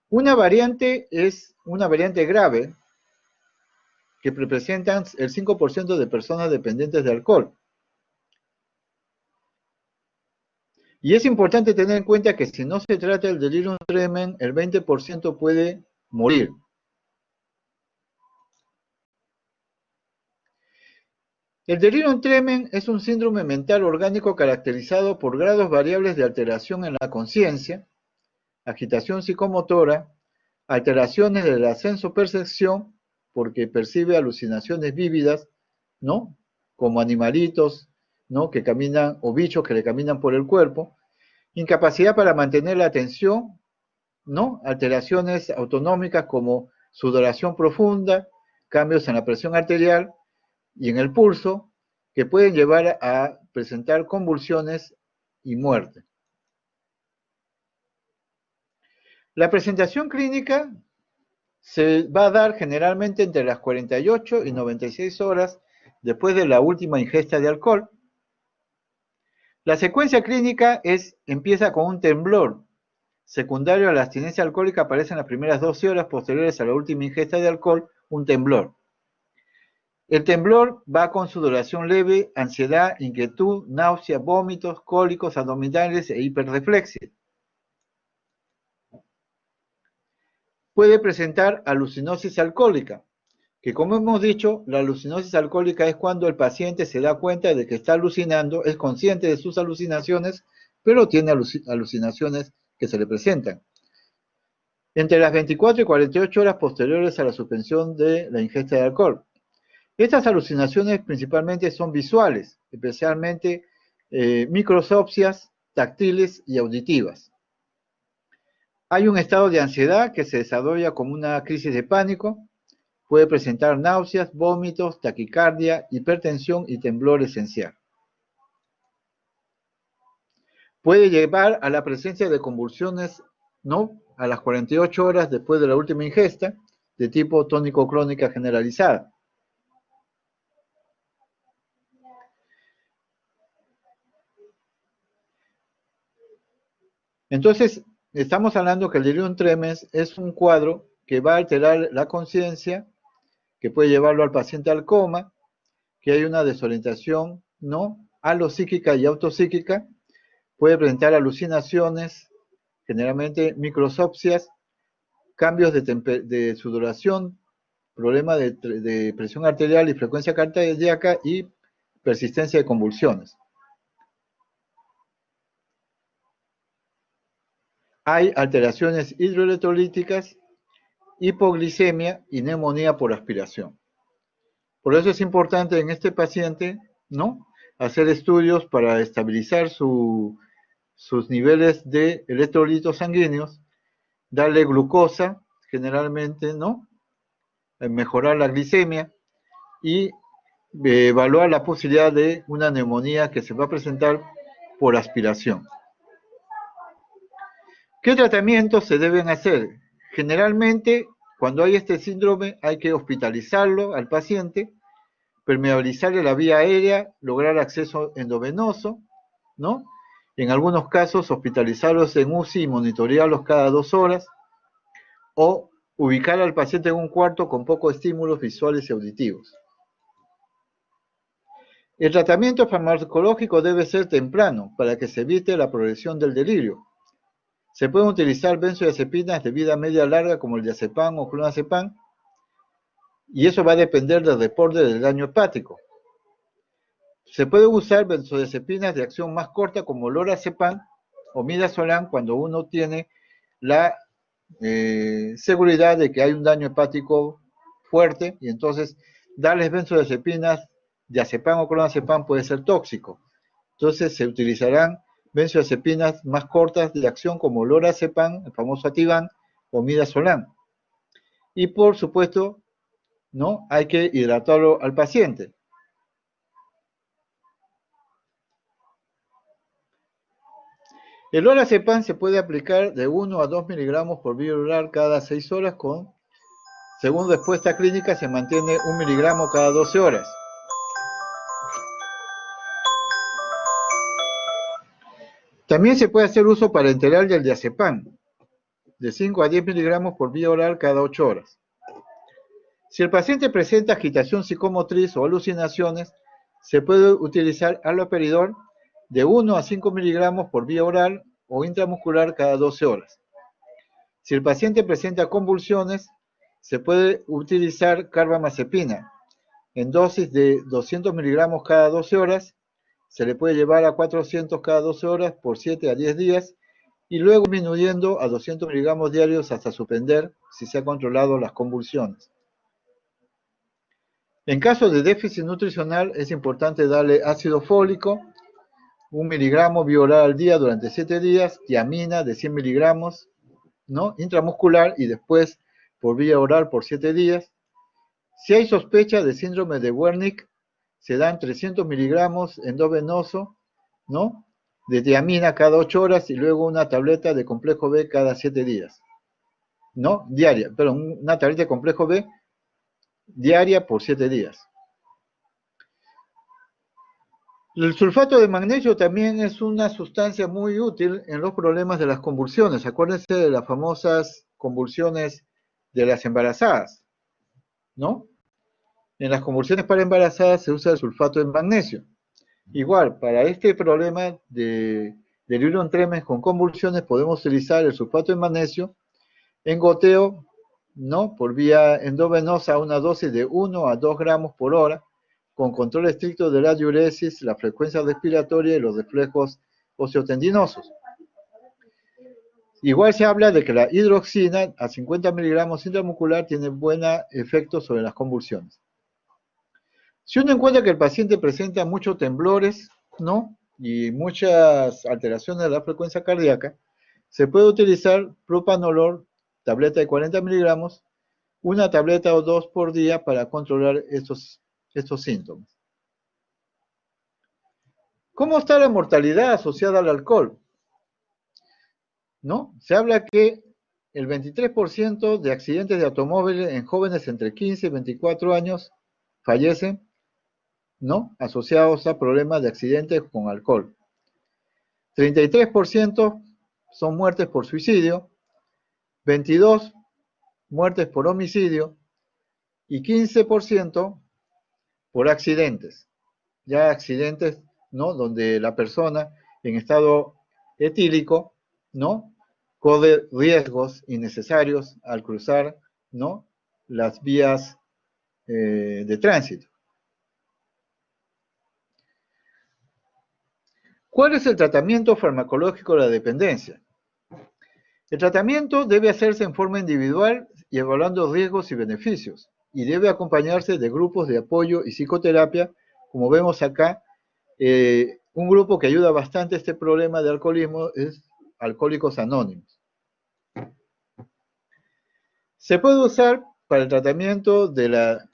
Una variante es una variante grave que representan el 5% de personas dependientes de alcohol. Y es importante tener en cuenta que si no se trata del delirium tremens, el 20% puede morir. El delirium tremens es un síndrome mental orgánico caracterizado por grados variables de alteración en la conciencia, agitación psicomotora, alteraciones de la sensopercepción, porque percibe alucinaciones vívidas, ¿no? Como animalitos, ¿no? Que caminan, o bichos que le caminan por el cuerpo, incapacidad para mantener la atención, ¿no? Alteraciones autonómicas como sudoración profunda, cambios en la presión arterial y en el pulso, que pueden llevar a presentar convulsiones y muerte. La presentación clínica se va a dar generalmente entre las 48 y 96 horas después de la última ingesta de alcohol. La secuencia clínica empieza con un temblor. Secundario a la abstinencia alcohólica aparece en las primeras 12 horas posteriores a la última ingesta de alcohol, un temblor. El temblor va con sudoración leve, ansiedad, inquietud, náusea, vómitos, cólicos abdominales e hiperreflexia. Puede presentar alucinosis alcohólica, que como hemos dicho, la alucinosis alcohólica es cuando el paciente se da cuenta de que está alucinando, es consciente de sus alucinaciones, pero tiene alucinaciones que se le presentan. entre las 24 y 48 horas posteriores a la suspensión de la ingesta de alcohol. Estas alucinaciones principalmente son visuales, especialmente microscopsias, táctiles y auditivas. Hay un estado de ansiedad que se desarrolla como una crisis de pánico, puede presentar náuseas, vómitos, taquicardia, hipertensión y temblor esencial. Puede llevar a la presencia de convulsiones, ¿no?, a las 48 horas después de la última ingesta, de tipo tónico-clónica generalizada. Entonces, estamos hablando que el delirium tremens es un cuadro que va a alterar la conciencia, que puede llevarlo al paciente al coma, que hay una desorientación, ¿no?, alopsíquica y autopsíquica, puede presentar alucinaciones, generalmente microscopsias, cambios de sudoración, problema de presión arterial y frecuencia cardíaca y persistencia de convulsiones. Hay alteraciones hidroelectrolíticas, hipoglicemia y neumonía por aspiración. Por eso es importante en este paciente, ¿no?, hacer estudios para estabilizar sus niveles de electrolitos sanguíneos, darle glucosa, generalmente, ¿no?, mejorar la glicemia y evaluar la posibilidad de una neumonía que se va a presentar por aspiración. ¿Qué tratamientos se deben hacer? Generalmente, cuando hay este síndrome, hay que hospitalizarlo al paciente, permeabilizarle la vía aérea, lograr acceso endovenoso, ¿no? En algunos casos, hospitalizarlos en UCI y monitorearlos cada 2 horas, o ubicar al paciente en un cuarto con pocos estímulos visuales y auditivos. El tratamiento farmacológico debe ser temprano para que se evite la progresión del delirio. Se pueden utilizar benzodiazepinas de vida media larga como el diazepam o clonazepam, y eso va a depender del reporte del daño hepático. Se puede usar benzodiazepinas de acción más corta como lorazepam o midazolam cuando uno tiene la seguridad de que hay un daño hepático fuerte, y entonces darles benzodiazepinas, diazepam o clonazepam puede ser tóxico. Entonces se utilizarán benzodiazepinas más cortas de acción como lorazepam, el famoso Ativan, o midazolam. Y por supuesto, ¿no?, hay que hidratarlo al paciente. El lorazepam se puede aplicar de 1 a 2 miligramos por vía oral cada 6 horas según respuesta clínica, se mantiene 1 miligramo cada 12 horas. También se puede hacer uso parenteral del diazepam, de 5 a 10 miligramos por vía oral cada 8 horas. Si el paciente presenta agitación psicomotriz o alucinaciones, se puede utilizar haloperidol de 1 a 5 miligramos por vía oral o intramuscular cada 12 horas. Si el paciente presenta convulsiones, se puede utilizar carbamazepina en dosis de 200 miligramos cada 12 horas, se le puede llevar a 400 cada 12 horas por 7 a 10 días y luego disminuyendo a 200 miligramos diarios hasta suspender si se ha controlado las convulsiones. En caso de déficit nutricional es importante darle ácido fólico, 1 miligramo vía oral al día durante 7 días, tiamina de 100 miligramos, ¿no?, intramuscular y después por vía oral por 7 días. Si hay sospecha de síndrome de Wernicke, se dan 300 miligramos endovenoso, ¿no?, de tiamina cada 8 horas y luego una tableta de complejo B cada 7 días. ¿No? Diaria, pero una tableta de complejo B diaria por 7 días. El sulfato de magnesio también es una sustancia muy útil en los problemas de las convulsiones. Acuérdense de las famosas convulsiones de las embarazadas, ¿no? En las convulsiones para embarazadas se usa el sulfato de magnesio. Igual, para este problema de delirium tremens con convulsiones podemos utilizar el sulfato de magnesio en goteo, ¿no?, por vía endovenosa a una dosis de 1 a 2 gramos por hora, con control estricto de la diuresis, la frecuencia respiratoria y los reflejos osteotendinosos. Igual se habla de que la hidroxina a 50 miligramos intramuscular tiene buen efecto sobre las convulsiones. Si uno encuentra que el paciente presenta muchos temblores, ¿no? Y muchas alteraciones de la frecuencia cardíaca, se puede utilizar propanolol, tableta de 40 miligramos, una tableta o dos por día para controlar estos síntomas. ¿Cómo está la mortalidad asociada al alcohol? ¿No? Se habla que el 23% de accidentes de automóviles en jóvenes entre 15 y 24 años fallecen, ¿no? Asociados a problemas de accidentes con alcohol. 33% son muertes por suicidio, 22 muertes por homicidio y 15% por accidentes. Ya accidentes, ¿no? Donde la persona en estado etílico, ¿no? Corre riesgos innecesarios al cruzar, ¿no? Las vías de tránsito. ¿Cuál es el tratamiento farmacológico de la dependencia? El tratamiento debe hacerse en forma individual y evaluando riesgos y beneficios, y debe acompañarse de grupos de apoyo y psicoterapia, como vemos acá. Un grupo que ayuda bastante a este problema de alcoholismo es Alcohólicos Anónimos. Se puede usar para el tratamiento de la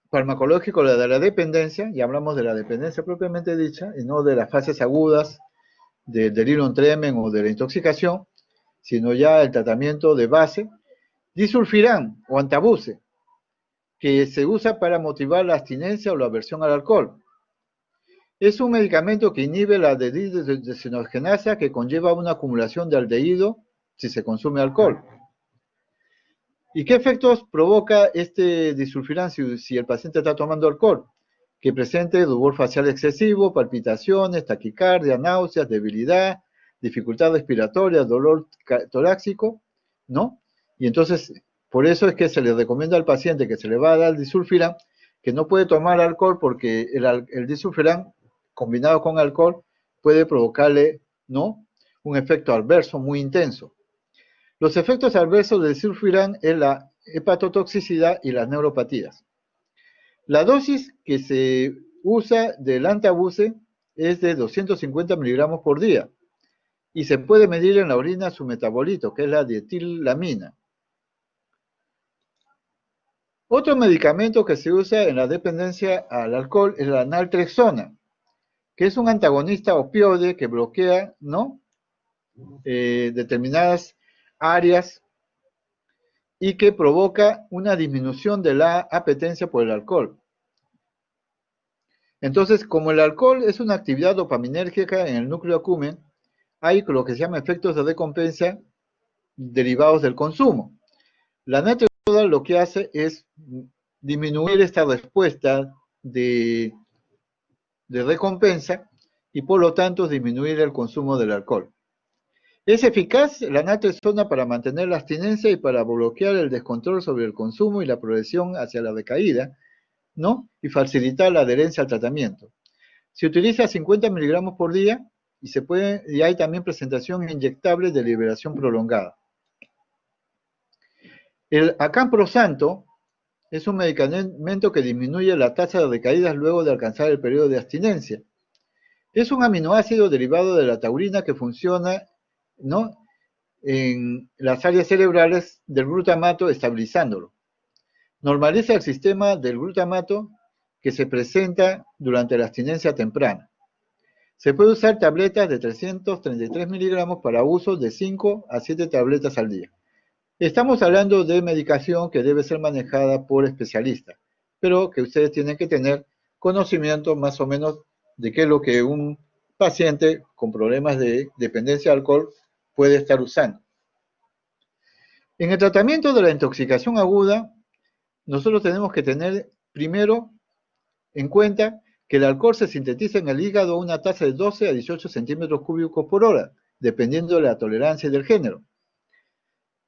farmacológico de la dependencia, y hablamos de la dependencia propiamente dicha, y no de las fases agudas del delirium tremens o de la intoxicación, sino ya el tratamiento de base, disulfiram o antabuse, que se usa para motivar la abstinencia o la aversión al alcohol. Es un medicamento que inhibe la desidrogenasa que conlleva una acumulación de aldehído si se consume alcohol. ¿Y qué efectos provoca este disulfiram si el paciente está tomando alcohol? Que presente rubor facial excesivo, palpitaciones, taquicardia, náuseas, debilidad, dificultad respiratoria, dolor torácico, ¿no? Y entonces, por eso es que se le recomienda al paciente que se le va a dar disulfiram, que no puede tomar alcohol porque el disulfiram combinado con alcohol puede provocarle, ¿no? Un efecto adverso muy intenso. Los efectos adversos del disulfiram es la hepatotoxicidad y las neuropatías. La dosis que se usa del antabuse es de 250 miligramos por día y se puede medir en la orina su metabolito, que es la dietilamina. Otro medicamento que se usa en la dependencia al alcohol es la naltrexona, que es un antagonista opioide que bloquea, ¿no? Determinadas áreas y que provoca una disminución de la apetencia por el alcohol. Entonces, como el alcohol es una actividad dopaminérgica en el núcleo accumbens, hay lo que se llama efectos de recompensa derivados del consumo. La naltrexona lo que hace es disminuir esta respuesta de recompensa y por lo tanto disminuir el consumo del alcohol. Es eficaz la naltrexona para mantener la abstinencia y para bloquear el descontrol sobre el consumo y la progresión hacia la decaída, ¿no? Y facilitar la adherencia al tratamiento. Se utiliza 50 miligramos por día y hay también presentación inyectable de liberación prolongada. El acamprosanto es un medicamento que disminuye la tasa de recaídas luego de alcanzar el periodo de abstinencia. Es un aminoácido derivado de la taurina que funciona, ¿no? En las áreas cerebrales del glutamato, estabilizándolo. Normaliza el sistema del glutamato que se presenta durante la abstinencia temprana. Se puede usar tabletas de 333 miligramos para uso de 5 a 7 tabletas al día. Estamos hablando de medicación que debe ser manejada por especialistas, pero que ustedes tienen que tener conocimiento más o menos de qué es lo que un paciente con problemas de dependencia de alcohol puede estar usando. En el tratamiento de la intoxicación aguda, nosotros tenemos que tener primero en cuenta que el alcohol se sintetiza en el hígado a una tasa de 12 a 18 centímetros cúbicos por hora, dependiendo de la tolerancia y del género.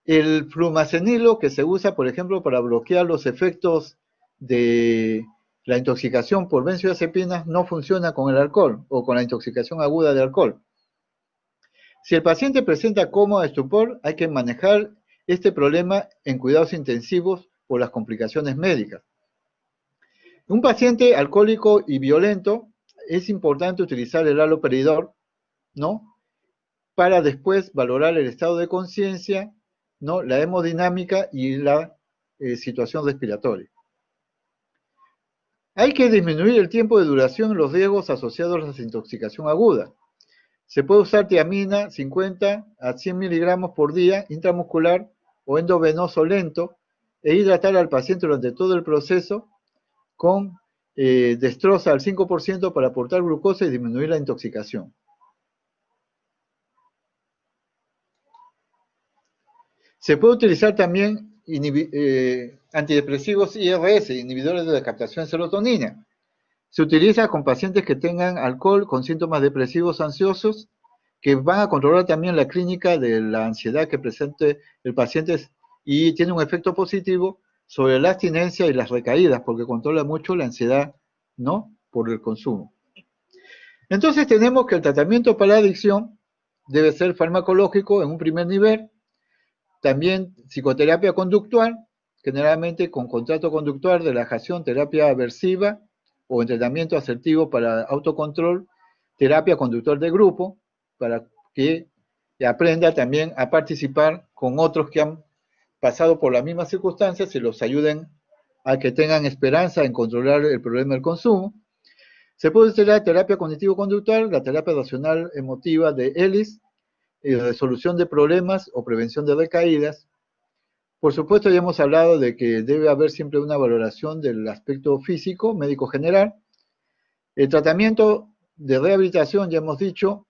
El flumacenilo, que se usa, por ejemplo, para bloquear los efectos de la intoxicación por benzodiazepinas, no funciona con el alcohol o con la intoxicación aguda de alcohol. Si el paciente presenta coma o estupor, hay que manejar este problema en cuidados intensivos por las complicaciones médicas. Un paciente alcohólico y violento es importante utilizar el haloperidol, ¿no? Para después valorar el estado de conciencia, ¿no? La hemodinámica y la situación respiratoria. Hay que disminuir el tiempo de duración en los riesgos asociados a la desintoxicación aguda. Se puede usar tiamina 50 a 100 miligramos por día intramuscular o endovenoso lento e hidratar al paciente durante todo el proceso con destroza al 5% para aportar glucosa y disminuir la intoxicación. Se puede utilizar también antidepresivos IRS, inhibidores de la captación de serotonina. Se utiliza con pacientes que tengan alcohol con síntomas depresivos ansiosos, que van a controlar también la clínica de la ansiedad que presente el paciente y tiene un efecto positivo sobre la abstinencia y las recaídas, porque controla mucho la ansiedad, ¿no? Por el consumo. Entonces tenemos que el tratamiento para la adicción debe ser farmacológico en un primer nivel, también psicoterapia conductual, generalmente con contrato conductual, relajación, terapia aversiva o entrenamiento asertivo para autocontrol, terapia conductual de grupo, para que aprenda también a participar con otros que han pasado por las mismas circunstancias y los ayuden a que tengan esperanza en controlar el problema del consumo. Se puede hacer la terapia cognitivo-conductual, la terapia racional emotiva de Ellis, resolución de problemas o prevención de recaídas. Por supuesto, ya hemos hablado de que debe haber siempre una valoración del aspecto físico, médico general. El tratamiento de rehabilitación, ya hemos dicho,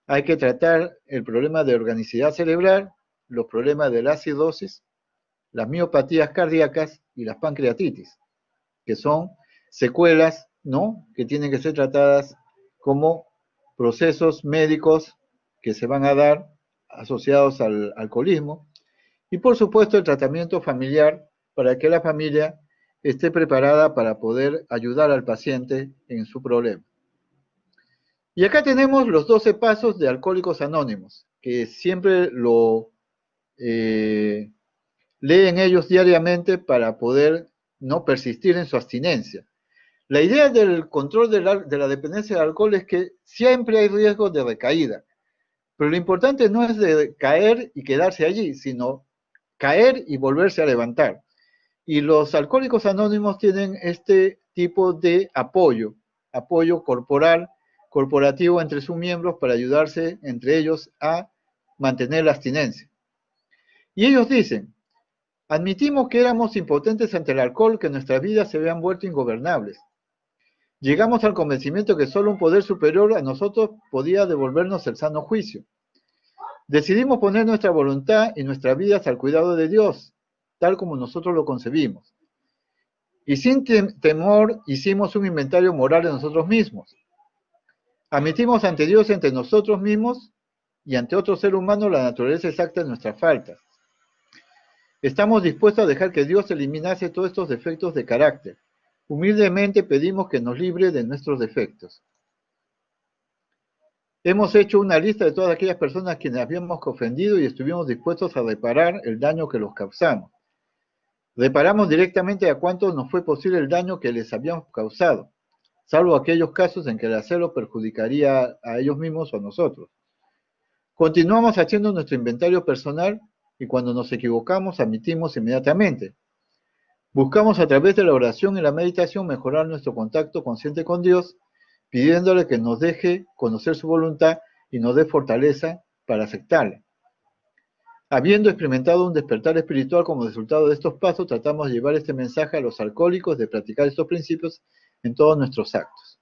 hay que tratar el problema de organicidad cerebral, los problemas de la acidosis, las miopatías cardíacas y las pancreatitis, que son secuelas, ¿no? Que tienen que ser tratadas como procesos médicos que se van a dar asociados al alcoholismo. Y por supuesto el tratamiento familiar para que la familia esté preparada para poder ayudar al paciente en su problema. Y acá tenemos los 12 pasos de Alcohólicos Anónimos, que siempre lo leen ellos diariamente para poder no persistir en su abstinencia. La idea del control de la dependencia del alcohol es que siempre hay riesgo de recaída, pero lo importante no es de caer y quedarse allí, sino caer y volverse a levantar. Y los Alcohólicos Anónimos tienen este tipo de apoyo corporativo entre sus miembros para ayudarse entre ellos a mantener la abstinencia. Y ellos dicen, admitimos que éramos impotentes ante el alcohol, que nuestras vidas se habían vuelto ingobernables. Llegamos al convencimiento que solo un poder superior a nosotros podía devolvernos el sano juicio. Decidimos poner nuestra voluntad y nuestras vidas al cuidado de Dios, tal como nosotros lo concebimos. Y sin temor hicimos un inventario moral de nosotros mismos. Admitimos ante Dios, entre nosotros mismos y ante otro ser humano la naturaleza exacta de nuestras faltas. Estamos dispuestos a dejar que Dios eliminase todos estos defectos de carácter. Humildemente pedimos que nos libre de nuestros defectos. Hemos hecho una lista de todas aquellas personas a quienes habíamos ofendido y estuvimos dispuestos a reparar el daño que los causamos. Reparamos directamente a cuántos nos fue posible el daño que les habíamos causado, salvo aquellos casos en que el hacerlo perjudicaría a ellos mismos o a nosotros. Continuamos haciendo nuestro inventario personal y cuando nos equivocamos admitimos inmediatamente. Buscamos a través de la oración y la meditación mejorar nuestro contacto consciente con Dios, pidiéndole que nos deje conocer su voluntad y nos dé fortaleza para aceptarla. Habiendo experimentado un despertar espiritual como resultado de estos pasos, tratamos de llevar este mensaje a los alcohólicos de practicar estos principios en todos nuestros actos.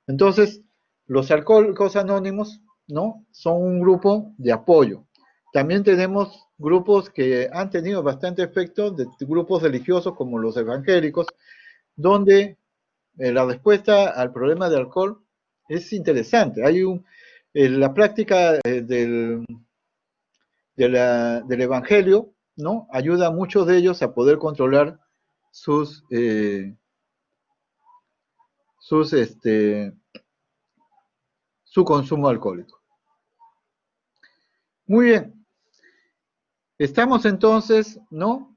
Entonces, los Alcohólicos Anónimos, ¿no? Son un grupo de apoyo. También tenemos grupos que han tenido bastante efecto, de grupos religiosos como los evangélicos, donde la respuesta al problema de alcohol es interesante. Hay la práctica del evangelio, ¿no? Ayuda a muchos de ellos a poder controlar su consumo alcohólico. Muy bien. Estamos entonces, ¿no?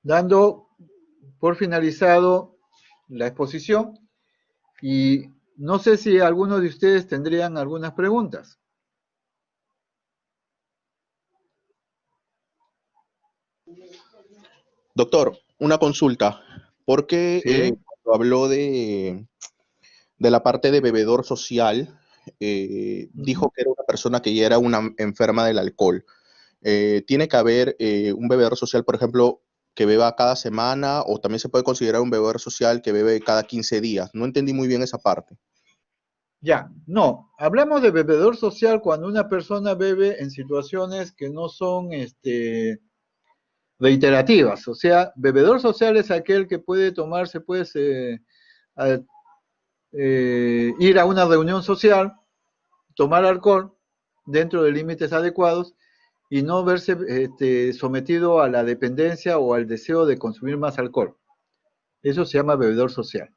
Dando por finalizado la exposición y no sé si algunos de ustedes tendrían algunas preguntas. Doctor, una consulta. ¿Por qué Sí. cuando habló de la parte de bebedor social, dijo que era una persona que ya era una enferma del alcohol? ¿Tiene que haber un bebedor social, por ejemplo, que beba cada semana o también se puede considerar un bebedor social que bebe cada 15 días? No entendí muy bien esa parte. Ya, no, hablamos de bebedor social cuando una persona bebe en situaciones que no son reiterativas, o sea, bebedor social es aquel que puede tomarse, puede ir a una reunión social, tomar alcohol dentro de límites adecuados y no verse sometido a la dependencia o al deseo de consumir más alcohol. Eso se llama bebedor social.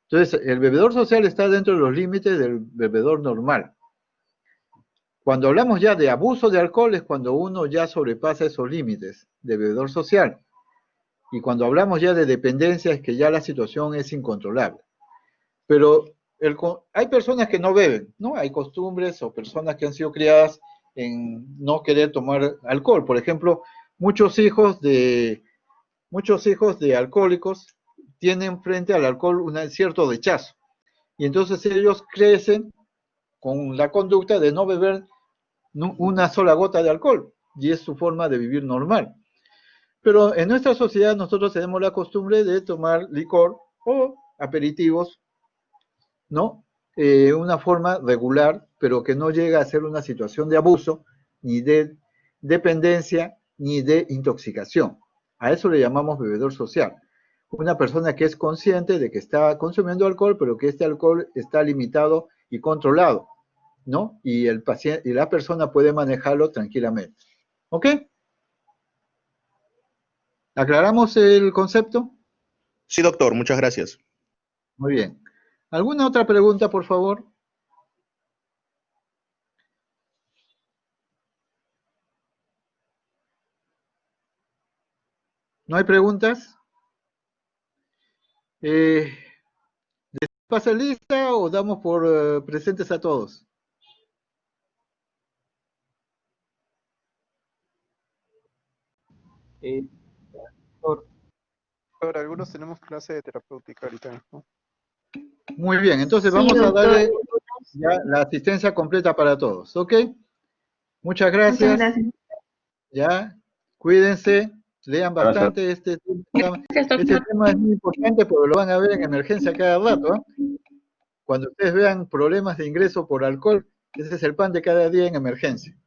Entonces, el bebedor social está dentro de los límites del bebedor normal. Cuando hablamos ya de abuso de alcohol es cuando uno ya sobrepasa esos límites de bebedor social. Y cuando hablamos ya de dependencia es que ya la situación es incontrolable. Pero hay personas que no beben, ¿no? Hay costumbres o personas que han sido criadas en no querer tomar alcohol. Por ejemplo, muchos hijos de alcohólicos tienen frente al alcohol un cierto rechazo. Y entonces ellos crecen con la conducta de no beber una sola gota de alcohol. Y es su forma de vivir normal. Pero en nuestra sociedad nosotros tenemos la costumbre de tomar licor o aperitivos, ¿no? Una forma regular, pero que no llega a ser una situación de abuso, ni de dependencia, ni de intoxicación. A eso le llamamos bebedor social. Una persona que es consciente de que está consumiendo alcohol, pero que este alcohol está limitado y controlado, ¿no? Y el paciente y la persona puede manejarlo tranquilamente. ¿Ok? ¿Aclaramos el concepto? Sí, doctor, muchas gracias. Muy bien. ¿Alguna otra pregunta, por favor? ¿No hay preguntas? ¿Pasa lista o damos por presentes a todos? Ahora, algunos tenemos clase de terapéutica ahorita, ¿no? Muy bien, entonces Sí, vamos a doctor. darle ya la asistencia completa para todos, ¿ok? Muchas Muchas gracias. gracias. Ya, cuídense, lean bastante este tema es muy importante porque lo van a ver en emergencia cada rato, ¿eh? Cuando ustedes vean problemas de ingreso por alcohol, ese es el pan de cada día en emergencia.